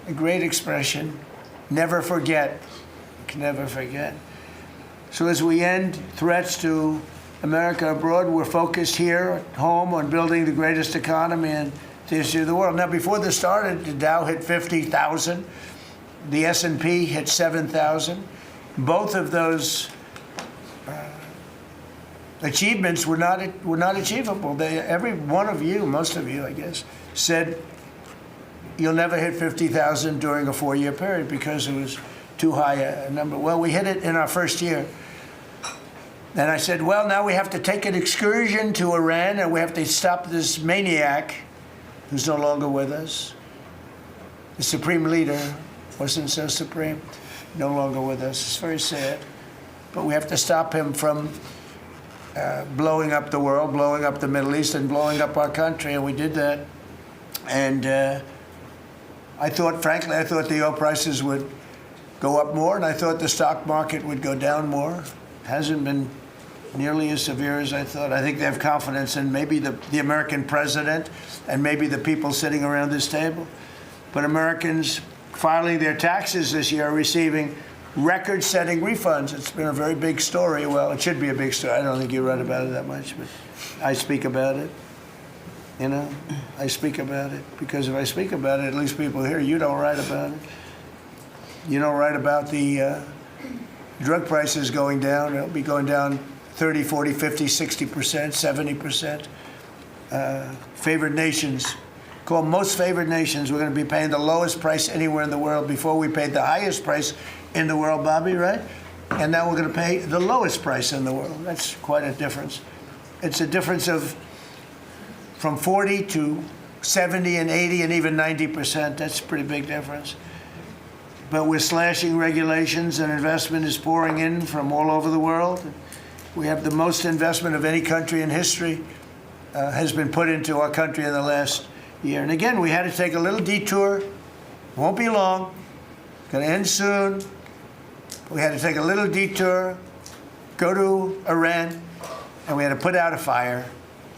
a great expression: never forget. You can never forget. So as we end threats to America abroad, we're focused here at home on building the greatest economy in the history of the world. Now, before this started, the Dow hit 50,000. The S&P hit 7,000. Both of those achievements were not achievable. Every one of you, most of you, I guess, said you'll never hit 50,000 during a 4-year period because it was too high a number. Well, we hit it in our first year. And I said, well, now we have to take an excursion to Iran, and we have to stop this maniac who's no longer with us. The supreme leader wasn't so supreme, no longer with us. It's very sad. But we have to stop him from blowing up the world, blowing up the Middle East, and blowing up our country, and we did that. And frankly, I thought the oil prices would go up more, and I thought the stock market would go down more. It hasn't been nearly as severe as I thought. I think they have confidence in maybe the American president and maybe the people sitting around this table. But Americans filing their taxes this year are receiving record-setting refunds. It's been a very big story. Well, it should be a big story. I don't think you write about it that much, but I speak about it. I speak about it because if I speak about it, at least people hear. You don't write about it. You don't write about the drug prices going down. It'll be going down 30, 40, 50, 60%, 70%. Favored nations, called most favored nations, we're going to be paying the lowest price anywhere in the world. Before we paid the highest price in the world, Bobby, right? And now we're going to pay the lowest price in the world. That's quite a difference. It's a difference of from 40 to 70 and 80 and even 90%. That's a pretty big difference. But we're slashing regulations, and investment is pouring in from all over the world. We have the most investment of any country in history has been put into our country in the last year. And again, we had to take a little detour. Won't be long. Going to end soon. We had to take a little detour, go to Iran, and we had to put out a fire.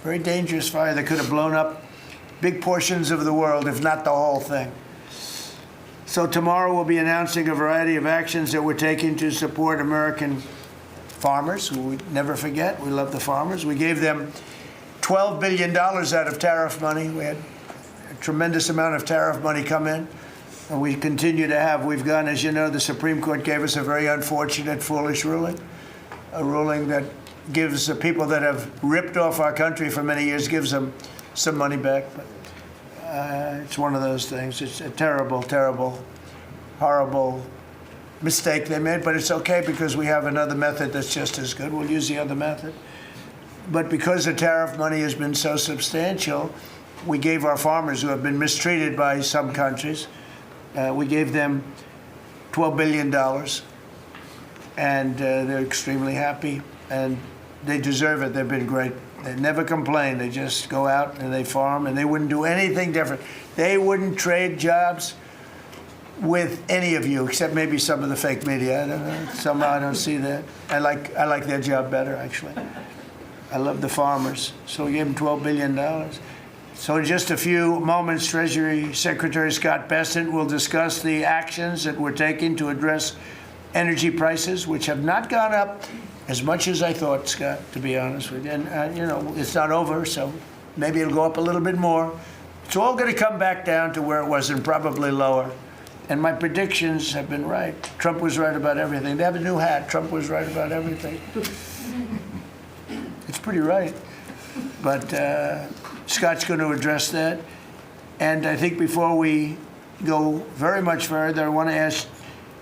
Very dangerous fire that could have blown up big portions of the world, if not the whole thing. So tomorrow we'll be announcing a variety of actions that we're taking to support American farmers, who we never forget. We love the farmers. We gave them $12 billion out of tariff money. We had a tremendous amount of tariff money come in, and we continue to have. We've gone, as you know, the Supreme Court gave us a very unfortunate, foolish ruling, a ruling that gives the people that have ripped off our country for many years, gives them some money back. But it's one of those things. It's a terrible, terrible, horrible mistake they made, but it's okay because we have another method that's just as good. We'll use the other method. But because the tariff money has been so substantial, we gave our farmers, who have been mistreated by some countries, we gave them $12 billion, and they're extremely happy, and they deserve it. They've been great. They never complain. They just go out and they farm, and they wouldn't do anything different. They wouldn't trade jobs with any of you, except maybe some of the fake media. I don't know. Somehow I don't see that. I like their job better, actually. I love the farmers. So we gave them $12 billion. So in just a few moments, Treasury Secretary Scott Bessent will discuss the actions that we're taking to address energy prices, which have not gone up as much as I thought, Scott, to be honest with you. And, you know, it's not over, so maybe it'll go up a little bit more. It's all going to come back down to where it was, and probably lower. And my predictions have been right. Trump was right about everything. They have a new hat. Trump was right about everything. It's pretty right. But Scott's going to address that. And I think before we go very much further, I want to ask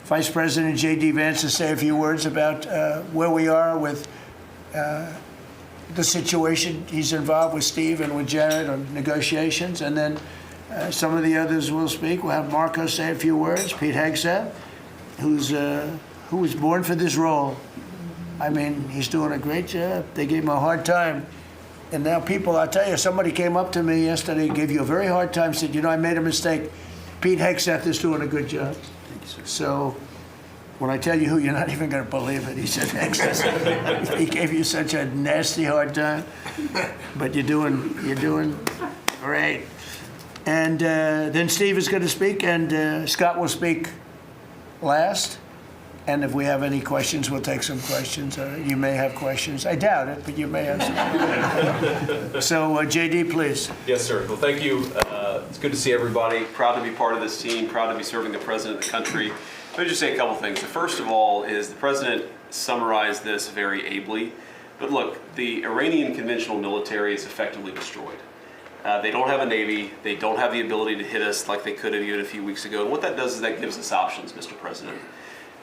Vice President J.D. Vance to say a few words about where we are with the situation. He's involved with Steve and with Jared on negotiations. And then some of the others will speak. We'll have Marco say a few words. Pete Hegseth, who was born for this role. I mean, he's doing a great job. They gave him a hard time. And now people, I'll tell you, somebody came up to me yesterday, gave you a very hard time, said, you know, I made a mistake. Pete Hegseth is doing a good job. So when I tell you who, you're not even going to believe it. He said Hegseth. He gave you such a nasty hard time. But you're doing great. And then Steve is going to speak, and Scott will speak last. And if we have any questions, we'll take some questions. You may have questions. I doubt it, but you may have some. So, JD, please. Yes, sir. Well, thank you. It's good to see everybody. Proud to be part of this team. Proud to be serving the president of the country. Let me just say a couple things. The first of all is the president summarized this very ably. But look, the Iranian conventional military is effectively destroyed. They don't have a navy. They don't have the ability to hit us like they could have even a few weeks ago. And what that does is that gives us options, Mr. President.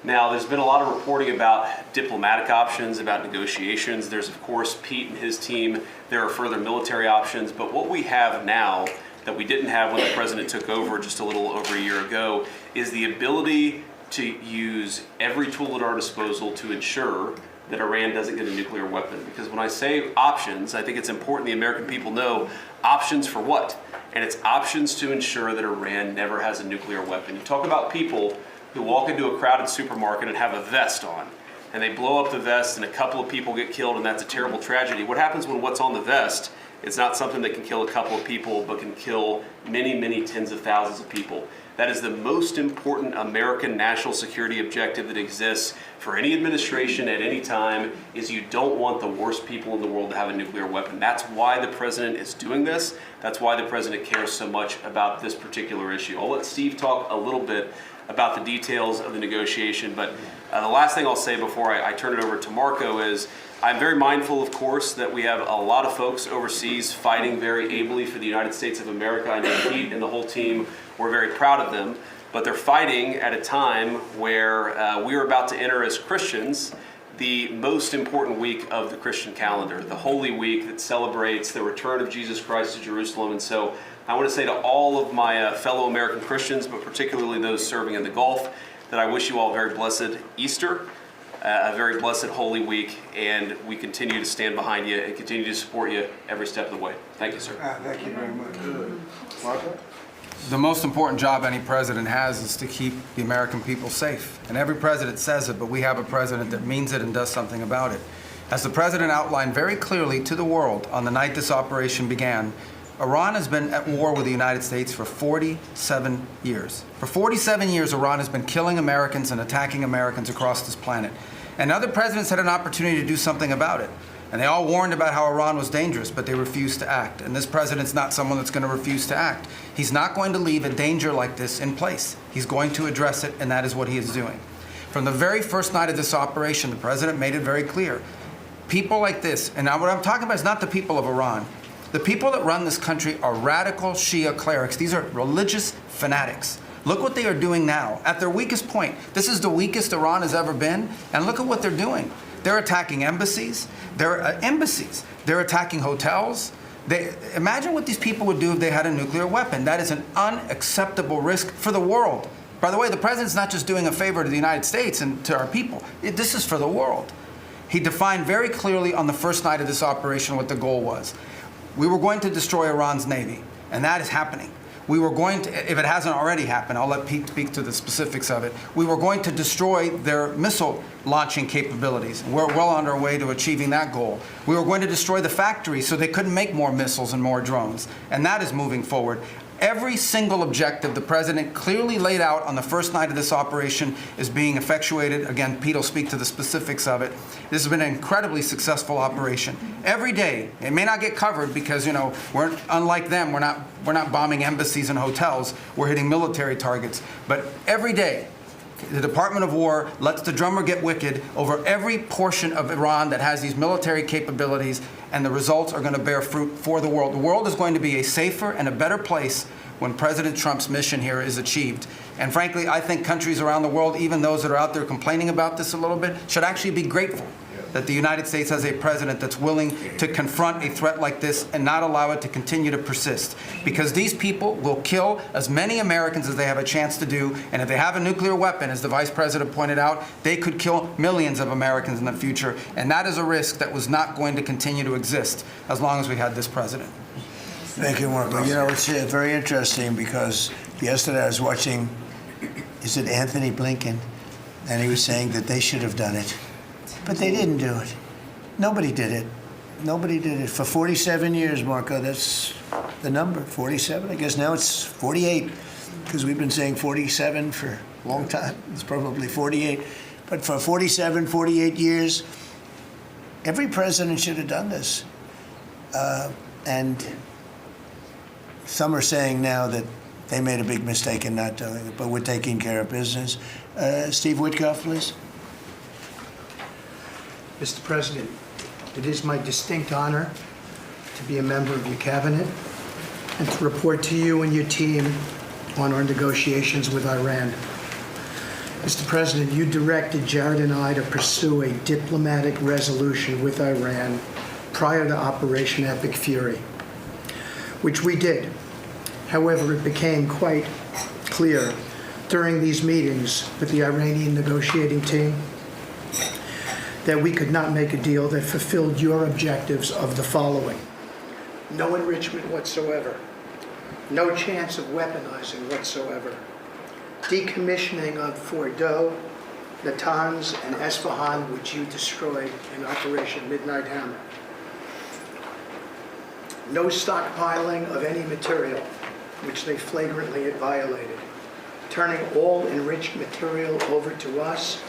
Now, there's been a lot of reporting about diplomatic options, about negotiations. There's, of course, Pete and his team. There are further military options. But what we have now that we didn't have when the president took over just a little over a year ago is the ability to use every tool at our disposal to ensure that Iran doesn't get a nuclear weapon. Because when I say options, I think it's important the American people know options for what? And it's options to ensure that Iran never has a nuclear weapon. You talk about people who walk into a crowded supermarket and have a vest on, and they blow up the vest and a couple of people get killed, and that's a terrible tragedy. What happens when what's on the vest is not something that can kill a couple of people, but can kill many, many tens of thousands of people? That is the most important American national security objective that exists for any administration at any time, is you don't want the worst people in the world to have a nuclear weapon. That's why the president is doing this. That's why the president cares so much about this particular issue. I'll let Steve talk a little bit about the details of the negotiation, but the last thing I'll say before I turn it over to Marco is I'm very mindful, of course, that we have a lot of folks overseas fighting very ably for the United States of America. I know Pete and the whole team, we're very proud of them, but they're fighting at a time where we're about to enter as Christians the most important week of the Christian calendar, the Holy Week that celebrates the return of Jesus Christ to Jerusalem. And so I want to say to all of my fellow American Christians, but particularly those serving in the Gulf, that I wish you all a very blessed Easter. a very blessed Holy Week, and we continue to stand behind you and continue to support you every step of the way. Thank you, sir. Thank you very much. Marco? The most important job any president has is to keep the American people safe. And every president says it, but we have a president that means it and does something about it. As the president outlined very clearly to the world on the night this operation began, Iran has been at war with the United States for 47 years. For 47 years, Iran has been killing Americans and attacking Americans across this planet. And other presidents had an opportunity to do something about it. And they all warned about how Iran was dangerous, but they refused to act. And this president's not someone that's going to refuse to act. He's not going to leave a danger like this in place. He's going to address it, and that is what he is doing. From the very first night of this operation, the president made it very clear. People like this, and now what I'm talking about is not the people of Iran. The people that run this country are radical Shia clerics. These are religious fanatics. Look what they are doing now. At their weakest point, this is the weakest Iran has ever been, and look at what they're doing. They're attacking embassies. They're attacking hotels. Imagine what these people would do if they had a nuclear weapon. That is an unacceptable risk for the world. By the way, the president's not just doing a favor to the United States and to our people. This is for the world. He defined very clearly on the first night of this operation what the goal was. We were going to destroy Iran's navy, and that is happening. We were going to, if it hasn't already happened, I'll let Pete speak to the specifics of it. We were going to destroy their missile launching capabilities. We're well on our way to achieving that goal. We were going to destroy the factories so they couldn't make more missiles and more drones. And that is moving forward. Every single objective the president clearly laid out on the first night of this operation is being effectuated. Again, Pete will speak to the specifics of it. This has been an incredibly successful operation. Every day, it may not get covered because, you know, we're unlike them. We're not bombing embassies and hotels. We're hitting military targets. But every day, the Department of War lets the drummer get wicked over every portion of Iran that has these military capabilities, and the results are going to bear fruit for the world. The world is going to be a safer and a better place when President Trump's mission here is achieved. And frankly, I think countries around the world, even those that are out there complaining about this a little bit, should actually be grateful that the United States has a president that's willing to confront a threat like this and not allow it to continue to persist. Because these people will kill as many Americans as they have a chance to do, and if they have a nuclear weapon, as the Vice President pointed out, they could kill millions of Americans in the future, and that is a risk that was not going to continue to exist as long as we had this president. Thank you, Marco. You know, it's very interesting because yesterday I was watching, is it Anthony Blinken? And he was saying that they should have done it. But they didn't do it. Nobody did it. Nobody did it. For 47 years, Marco, that's the number, 47. I guess now it's 48, because we've been saying 47 for a long time. It's probably 48. But for 47, 48 years, every president should have done this. And some are saying now that they made a big mistake in not doing it, but we're taking care of business. Steve Witkoff, please. Mr. President, it is my distinct honor to be a member of your cabinet and to report to you and your team on our negotiations with Iran. Mr. President, you directed Jared and I to pursue a diplomatic resolution with Iran prior to Operation Epic Fury, which we did. However, it became quite clear during these meetings with the Iranian negotiating team that we could not make a deal that fulfilled your objectives of the following: no enrichment whatsoever, no chance of weaponizing whatsoever, decommissioning of Fordo, Natanz, and Esfahan, which you destroyed in Operation Midnight Hammer, no stockpiling of any material, which they flagrantly had violated, turning all enriched material over to us,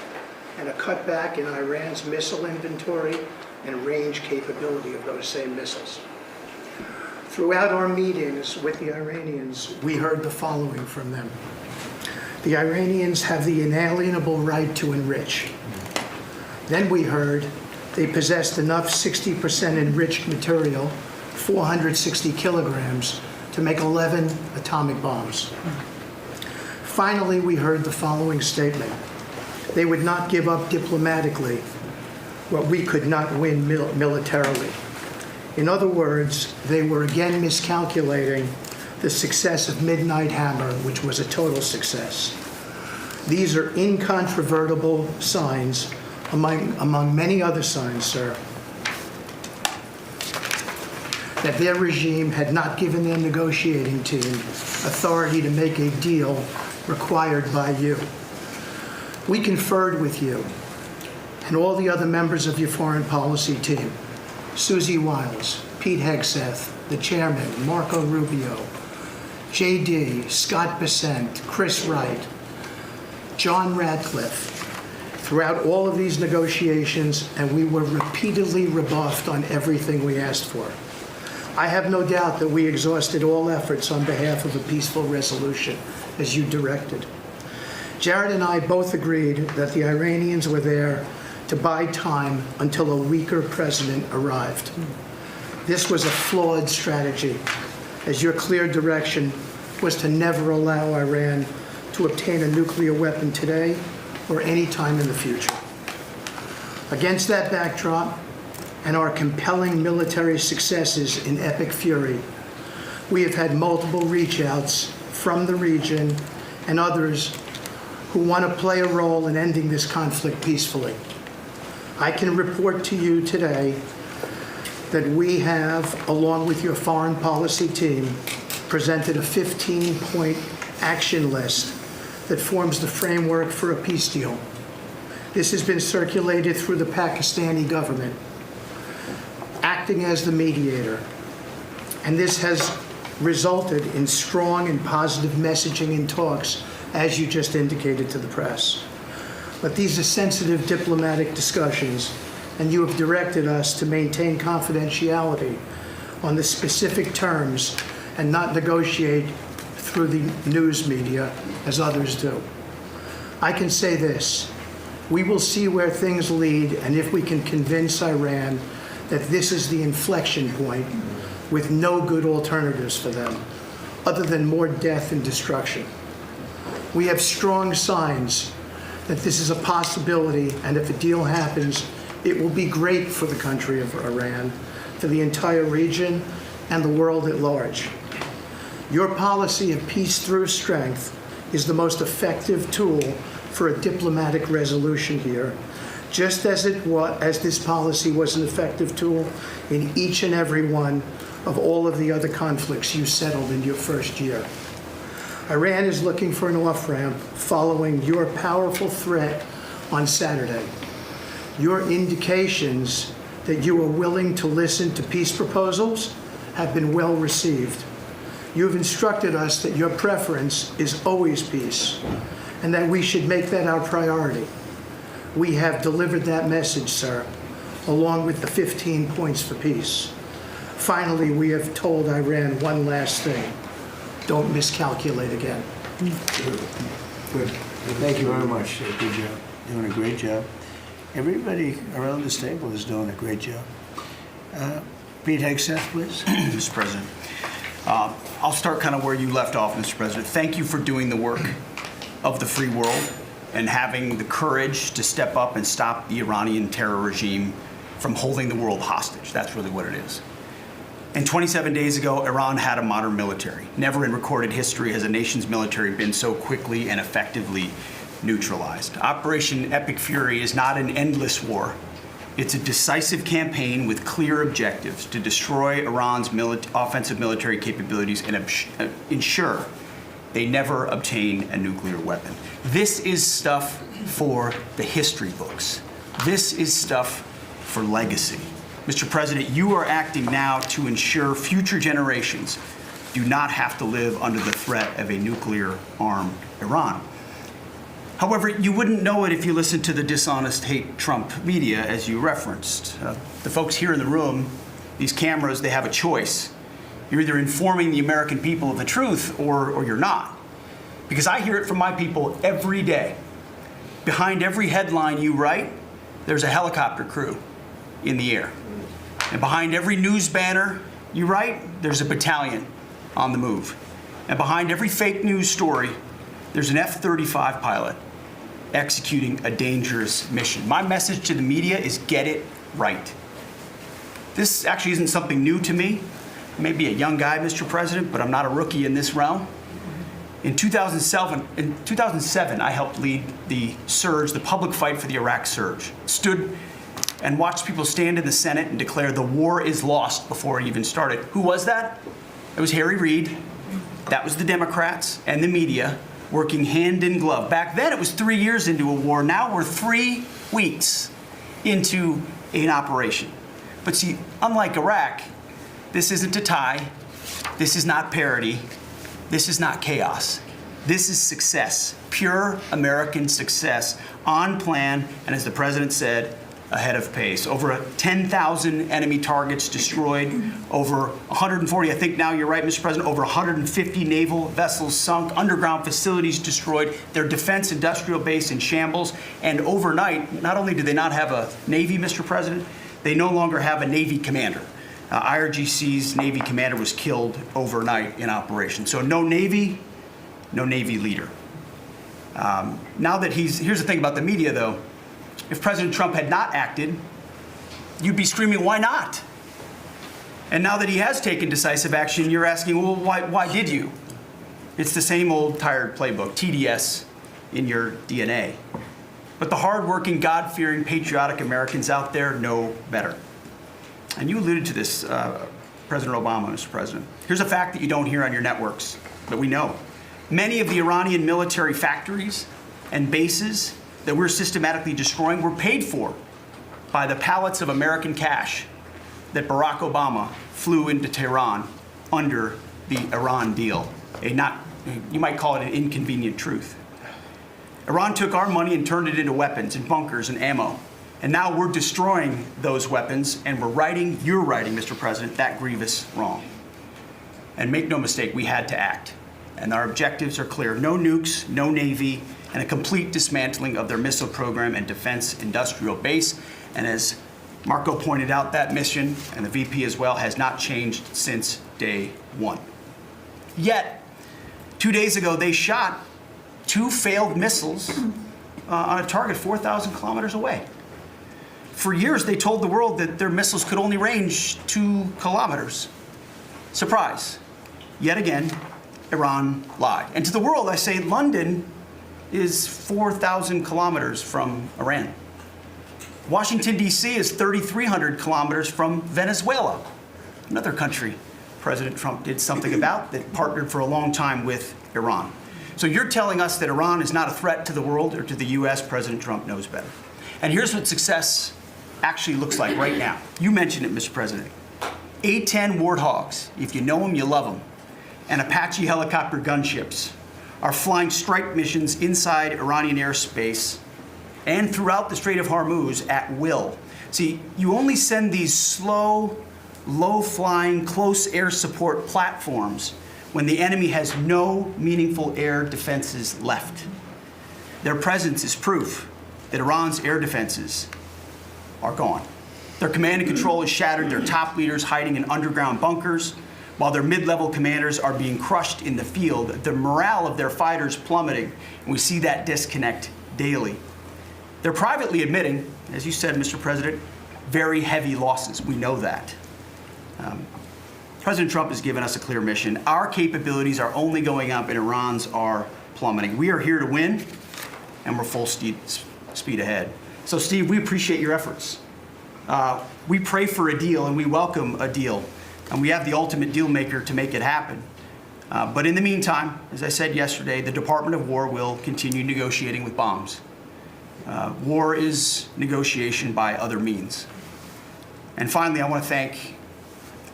and a cutback in Iran's missile inventory and range capability of those same missiles. Throughout our meetings with the Iranians, we heard the following from them. The Iranians have the inalienable right to enrich. Then we heard they possessed enough 60% enriched material, 460 kilograms, to make 11 atomic bombs. Finally, we heard the following statement. They would not give up diplomatically what we could not win militarily. In other words, they were again miscalculating the success of Midnight Hammer, which was a total success. These are incontrovertible signs among many other signs, sir, that their regime had not given their negotiating team authority to make a deal required by you. We conferred with you and all the other members of your foreign policy team, Susie Wiles, Pete Hegseth, the chairman, Marco Rubio, JD, Scott Bessent, Chris Wright, John Radcliffe, throughout all of these negotiations, and we were repeatedly rebuffed on everything we asked for. I have no doubt that we exhausted all efforts on behalf of a peaceful resolution, as you directed. Jared and I both agreed that the Iranians were there to buy time until a weaker president arrived. This was a flawed strategy, as your clear direction was to never allow Iran to obtain a nuclear weapon today or any time in the future. Against that backdrop, and our compelling military successes in epic fury, we have had multiple reach-outs from the region and others who want to play a role in ending this conflict peacefully. I can report to you today that we have, along with your foreign policy team, presented a 15-point action list that forms the framework for a peace deal. This has been circulated through the Pakistani government, acting as the mediator. And this has resulted in strong and positive messaging in talks, as you just indicated to the press. But these are sensitive diplomatic discussions, and you have directed us to maintain confidentiality on the specific terms and not negotiate through the news media as others do. I can say this: we will see where things lead, and if we can convince Iran that this is the inflection point with no good alternatives for them, other than more death and destruction. We have strong signs that this is a possibility, and if a deal happens, it will be great for the country of Iran, for the entire region, and the world at large. Your policy of peace through strength is the most effective tool for a diplomatic resolution here, just as this policy was an effective tool in each and every one of all of the other conflicts you settled in your first year. Iran is looking for an off-ramp following your powerful threat on Saturday. Your indications that you are willing to listen to peace proposals have been well received. You have instructed us that your preference is always peace, and that we should make that our priority. We have delivered that message, sir, along with the 15 points for peace. Finally, we have told Iran one last thing: don't miscalculate again. Good. Thank you very much. Good job. Doing a great job. Everybody around this table is doing a great job. Pete Hegseth, please. Mr. President. I'll start kind of where you left off, Mr. President. Thank you for doing the work of the free world and having the courage to step up and stop the Iranian terror regime from holding the world hostage. That's really what it is. And 27 days ago, Iran had a modern military. Never in recorded history has a nation's military been so quickly and effectively neutralized. Operation Epic Fury is not an endless war. It's a decisive campaign with clear objectives to destroy Iran's offensive military capabilities and ensure they never obtain a nuclear weapon. This is stuff for the history books. This is stuff for legacy. Mr. President, you are acting now to ensure future generations do not have to live under the threat of a nuclear-armed Iran. However, you wouldn't know it if you listened to the dishonest hate Trump media, as you referenced. The folks here in the room, these cameras, they have a choice. You're either informing the American people of the truth or you're not. Because I hear it from my people every day. Behind every headline you write, there's a helicopter crew in the air. And behind every news banner you write, there's a battalion on the move. And behind every fake news story, there's an F-35 pilot executing a dangerous mission. My message to the media is get it right. This actually isn't something new to me. I may be a young guy, Mr. President, but I'm not a rookie in this realm. In 2007, I helped lead the surge, the public fight for the Iraq surge. Stood and watched people stand in the Senate and declare the war is lost before it even started. Who was that? It was Harry Reid. That was the Democrats and the media working hand in glove. Back then, it was 3 years into a war. Now we're 3 weeks into an operation. But see, unlike Iraq, this isn't a tie. This is not parity. This is not chaos. This is success, pure American success, on plan, and as the president said, ahead of pace. Over 10,000 enemy targets destroyed, over 140, I think now you're right, Mr. President, over 150 naval vessels sunk, underground facilities destroyed, their defense industrial base in shambles, and overnight, not only do they not have a Navy, Mr. President, they no longer have a Navy commander. IRGC's Navy commander was killed overnight in operation. So no Navy leader. Now that here's the thing about the media though, if President Trump had not acted, you'd be screaming, why not? And now that he has taken decisive action, you're asking, well, why did you? It's the same old tired playbook, TDS in your DNA. But the hardworking, God-fearing, patriotic Americans out there know better. And you alluded to this, President Obama, Mr. President. Here's a fact that you don't hear on your networks, but we know. Many of the Iranian military factories and bases that we're systematically destroying were paid for by the pallets of American cash that Barack Obama flew into Tehran under the Iran deal. You might call it an inconvenient truth. Iran took our money and turned it into weapons and bunkers and ammo. And now we're destroying those weapons, and you're righting, Mr. President, that grievous wrong. And make no mistake, we had to act. And our objectives are clear. No nukes, no Navy, and a complete dismantling of their missile program and defense industrial base. And as Marco pointed out, that mission, and the VP as well, has not changed since day one. Yet, 2 days ago, they shot 2 failed missiles on a target 4,000 kilometers away. For years, they told the world that their missiles could only range 2 kilometers. Surprise. Yet again, Iran lied. And to the world, I say London is 4,000 kilometers from Iran. Washington, D.C. is 3,300 kilometers from Venezuela, another country President Trump did something about that partnered for a long time with Iran. So you're telling us that Iran is not a threat to the world or to the U.S. President Trump knows better. And here's what success actually looks like right now. You mentioned it, Mr. President. A-10 Warthogs, if you know them, you love them, and Apache helicopter gunships are flying strike missions inside Iranian airspace and throughout the Strait of Hormuz at will. See, you only send these slow, low-flying, close air support platforms when the enemy has no meaningful air defenses left. Their presence is proof that Iran's air defenses are gone. Their command and control is shattered, their top leaders hiding in underground bunkers, while their mid-level commanders are being crushed in the field, the morale of their fighters plummeting, and we see that disconnect daily. They're privately admitting, as you said, Mr. President, very heavy losses. We know that. President Trump has given us a clear mission. Our capabilities are only going up and Iran's are plummeting. We are here to win, and we're full speed ahead. So, Steve, we appreciate your efforts. We pray for a deal, and we welcome a deal. And we have the ultimate deal maker to make it happen. But in the meantime, as I said yesterday, the Department of War will continue negotiating with bombs. War is negotiation by other means. And finally, I want to thank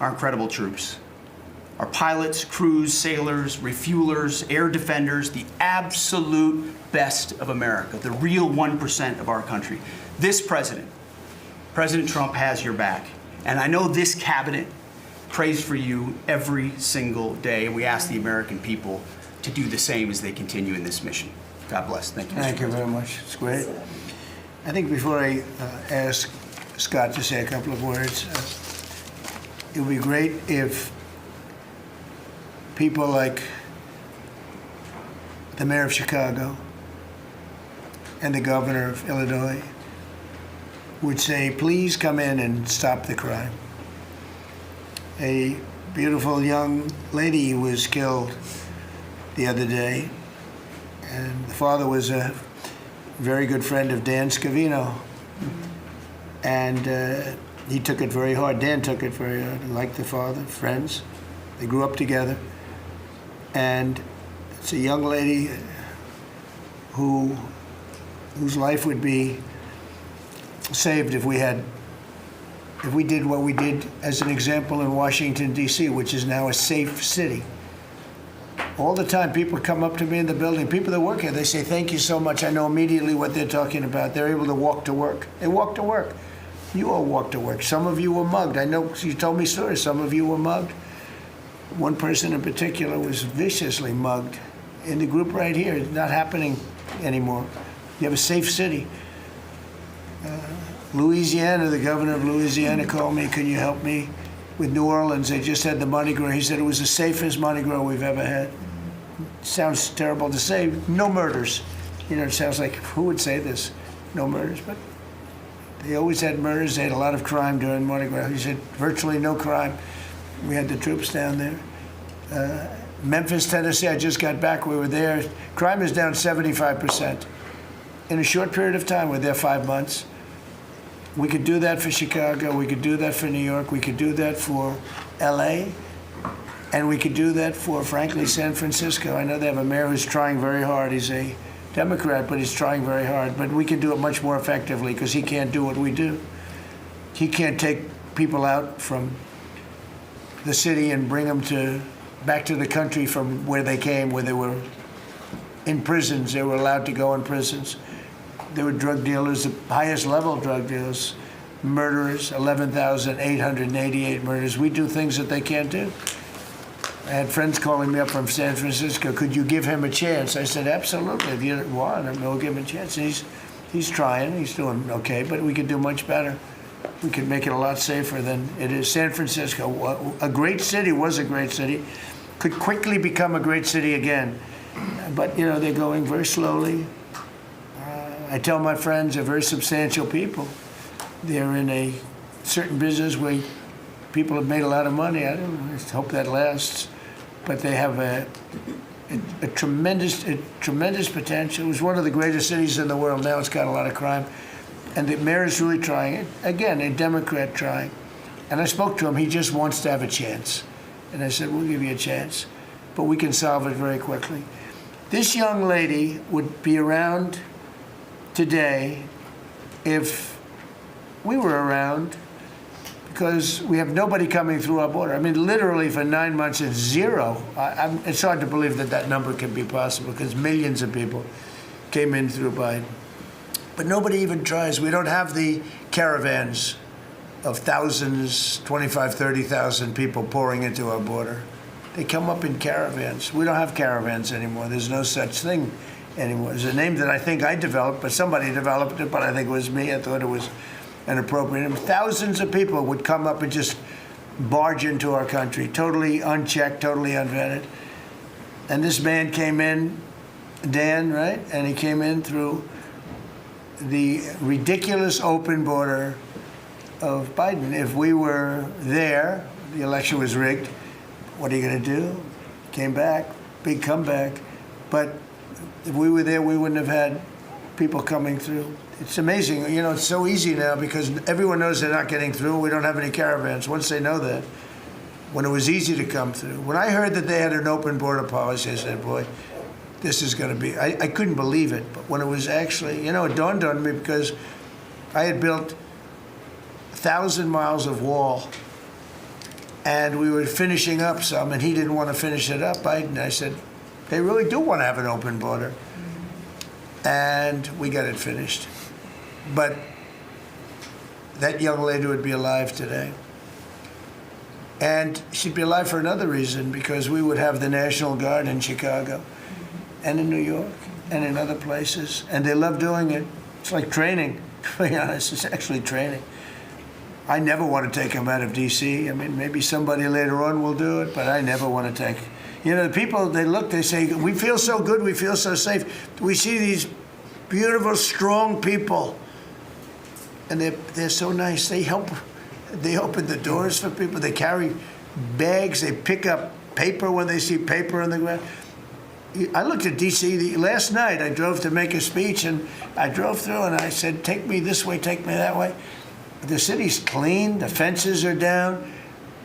our incredible troops. Our pilots, crews, sailors, refuelers, air defenders, the absolute best of America, the real 1% of our country. This president, President Trump, has your back. And I know this cabinet prays for you every single day. And we ask the American people to do the same as they continue in this mission. God bless. Thank you. Thank you very much. It's great. I think before I ask Scott to say a couple of words, it would be great if people like the mayor of Chicago and the governor of Illinois would say, please come in and stop the crime. A beautiful young lady was killed the other day, and the father was a very good friend of Dan Scavino, and he took it very hard. Dan took it very hard, like the father, friends. They grew up together, and it's a young lady whose life would be saved if we did what we did as an example in Washington, D.C., which is now a safe city. All the time, people come up to me in the building, people that work here, they say, thank you so much. I know immediately what they're talking about. They're able to walk to work. They walk to work. You all walk to work. Some of you were mugged. I know you told me stories. Some of you were mugged. One person in particular was viciously mugged in the group right here. It's not happening anymore. You have a safe city. Louisiana, the governor of Louisiana called me, can you help me with New Orleans? They just had the Mardi Gras. He said it was the safest Mardi Gras we've ever had. Sounds terrible to say. No murders. You know, it sounds like, who would say this? No murders, but they always had murders. They had a lot of crime during Mardi Gras. He said virtually no crime. We had the troops down there. Memphis, Tennessee, I just got back. We were there. Crime is down 75%. In a short period of time, we're there 5 months. We could do that for Chicago. We could do that for New York. We could do that for LA. And we could do that for, frankly, San Francisco. I know they have a mayor who's trying very hard. He's a Democrat, but he's trying very hard. But we can do it much more effectively because he can't do what we do. He can't take people out from the city and bring them back to the country from where they came, where they were in prisons. They were allowed to go in prisons. There were drug dealers, the highest level drug dealers, murderers, 11,888 murders. We do things that they can't do. I had friends calling me up from San Francisco. Could you give him a chance? I said, absolutely. If you want, we'll give him a chance. And he's trying. He's doing okay, but we could do much better. We could make it a lot safer than it is. San Francisco, a great city, was a great city, could quickly become a great city again. But, you know, they're going very slowly. I tell my friends, they're very substantial people. They're in a certain business where people have made a lot of money. I hope that lasts. But they have a tremendous potential. It was one of the greatest cities in the world. Now it's got a lot of crime. And the mayor is really trying. Again, a Democrat trying. And I spoke to him. He just wants to have a chance. And I said, we'll give you a chance. But we can solve it very quickly. This young lady would be around today if we were around, because we have nobody coming through our border. I mean, literally for 9 months, it's zero. It's hard to believe that number can be possible because millions of people came in through Biden. But nobody even tries. We don't have the caravans of thousands, 25, 30,000 people pouring into our border. They come up in caravans. We don't have caravans anymore. There's no such thing anymore. There's a name that I think I developed, but somebody developed it, but I think it was me. I thought it was an appropriate name. Thousands of people would come up and just barge into our country, totally unchecked, totally unvetted. And this man came in, Dan, right? And he came in through the ridiculous open border of Biden. If we were there, the election was rigged. What are you going to do? Came back, big comeback. But if we were there, we wouldn't have had people coming through. It's amazing. You know, it's so easy now because everyone knows they're not getting through. We don't have any caravans. Once they know that, when it was easy to come through. When I heard that they had an open border policy, I said, boy, this is going to be, I couldn't believe it. But when it was actually, you know, it dawned on me because I had built 1,000 miles of wall and we were finishing up some and he didn't want to finish it up. Biden, I said, they really do want to have an open border. And we got it finished. But that young lady would be alive today. And she'd be alive for another reason, because we would have the National Guard in Chicago and in New York and in other places. And they love doing it. It's like training, to be honest. It's actually training. I never want to take them out of D.C. I mean, maybe somebody later on will do it, but I never want to take. You know, the people, they look, they say, we feel so good, we feel so safe. We see these beautiful, strong people, and they're so nice. They help, they open the doors for people. They carry bags, they pick up paper when they see paper on the ground. I looked at DC last night. I drove to make a speech, and I drove through, and I said, take me this way, take me that way. The city's clean. The fences are down.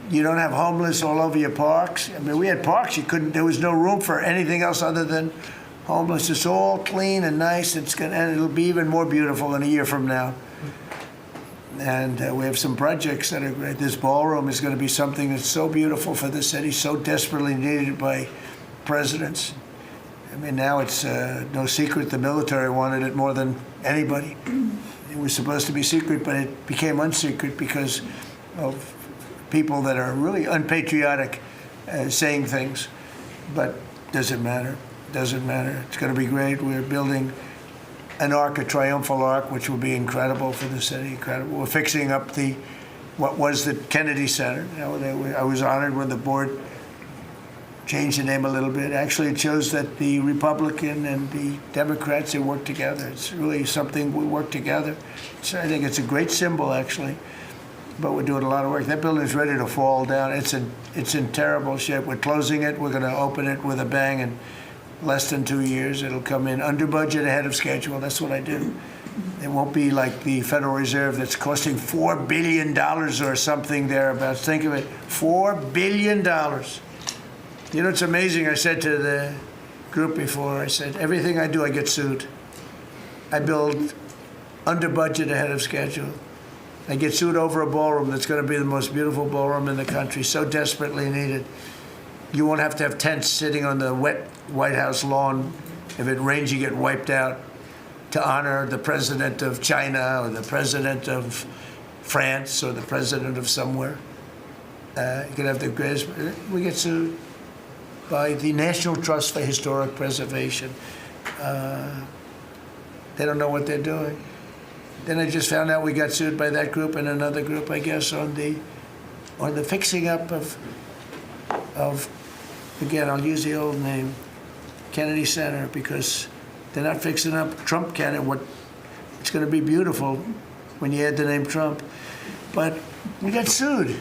You don't have homeless all over your parks. I mean, we had parks. There was no room for anything else other than homeless. It's all clean and nice. And it'll be even more beautiful in a year from now. And we have some projects that are great. This ballroom is going to be something that's so beautiful for the city, so desperately needed by presidents. I mean, now it's no secret the military wanted it more than anybody. It was supposed to be secret, but it became unsecret because of people that are really unpatriotic saying things. But doesn't matter. Doesn't matter. It's going to be great. We're building an arc, a triumphal arc, which will be incredible for the city. Incredible. We're fixing up what was the Kennedy Center. I was honored when the board changed the name a little bit. Actually, it shows that the Republican and the Democrats, they work together. It's really something we work together. So I think it's a great symbol, actually. But we're doing a lot of work. That building's ready to fall down. It's in terrible shape. We're closing it. We're going to open it with a bang in less than 2 years. It'll come in under budget, ahead of schedule. That's what I do. It won't be like the Federal Reserve that's costing $4 billion or something thereabouts. Think of it, $4 billion. You know, it's amazing. I said to the group before, I said, everything I do, I get sued. I build under budget, ahead of schedule. I get sued over a ballroom that's going to be the most beautiful ballroom in the country, so desperately needed. You won't have to have tents sitting on the wet White House lawn. If it rains, you get wiped out to honor the president of China or the president of France or the president of somewhere. You can have the greatest. We get sued by the National Trust for Historic Preservation. They don't know what they're doing. Then I just found out we got sued by that group and another group, I guess, on the fixing up of again, I'll use the old name, Kennedy Center, because they're not fixing up Trump Kennedy. It's going to be beautiful when you add the name Trump. But we got sued.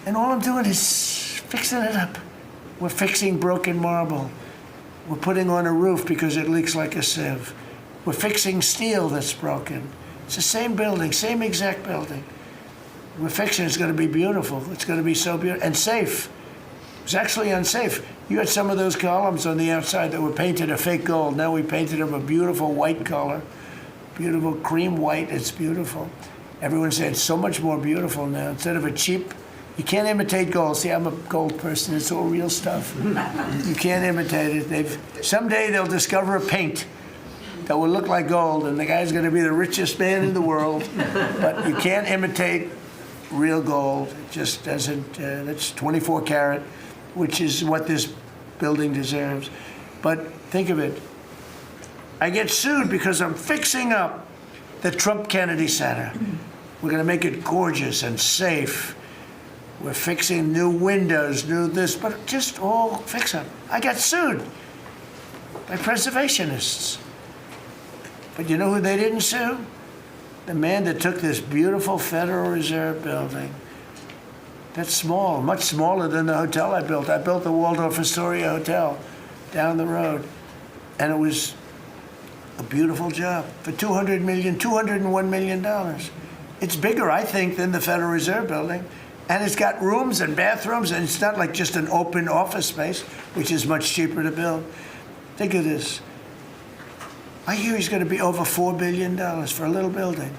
And all I'm doing is fixing it up. We're fixing broken marble. We're putting on a roof because it leaks like a sieve. We're fixing steel that's broken. It's the same building, same exact building. We're fixing it. It's going to be beautiful. It's going to be so beautiful and safe. It's actually unsafe. You had some of those columns on the outside that were painted a fake gold. Now we painted them a beautiful white color, beautiful cream white. It's beautiful. Everyone said it's so much more beautiful now. Instead of a cheap, you can't imitate gold. See, I'm a gold person. It's all real stuff. You can't imitate it. Someday they'll discover a paint that will look like gold, and the guy's going to be the richest man in the world. But you can't imitate real gold. It just doesn't. That's 24 karat. Which is what this building deserves. But think of it. I get sued because I'm fixing up the Trump Kennedy Center. We're going to make it gorgeous and safe. We're fixing new windows, new this, but just all fix up. I got sued by preservationists. But you know who they didn't sue? The man that took this beautiful Federal Reserve building. That's small, much smaller than the hotel I built. I built the Waldorf Astoria Hotel down the road. And it was a beautiful job for $201 million. It's bigger, I think, than the Federal Reserve building. And it's got rooms and bathrooms, and it's not like just an open office space, which is much cheaper to build. Think of this. I hear he's going to be over $4 billion for a little building.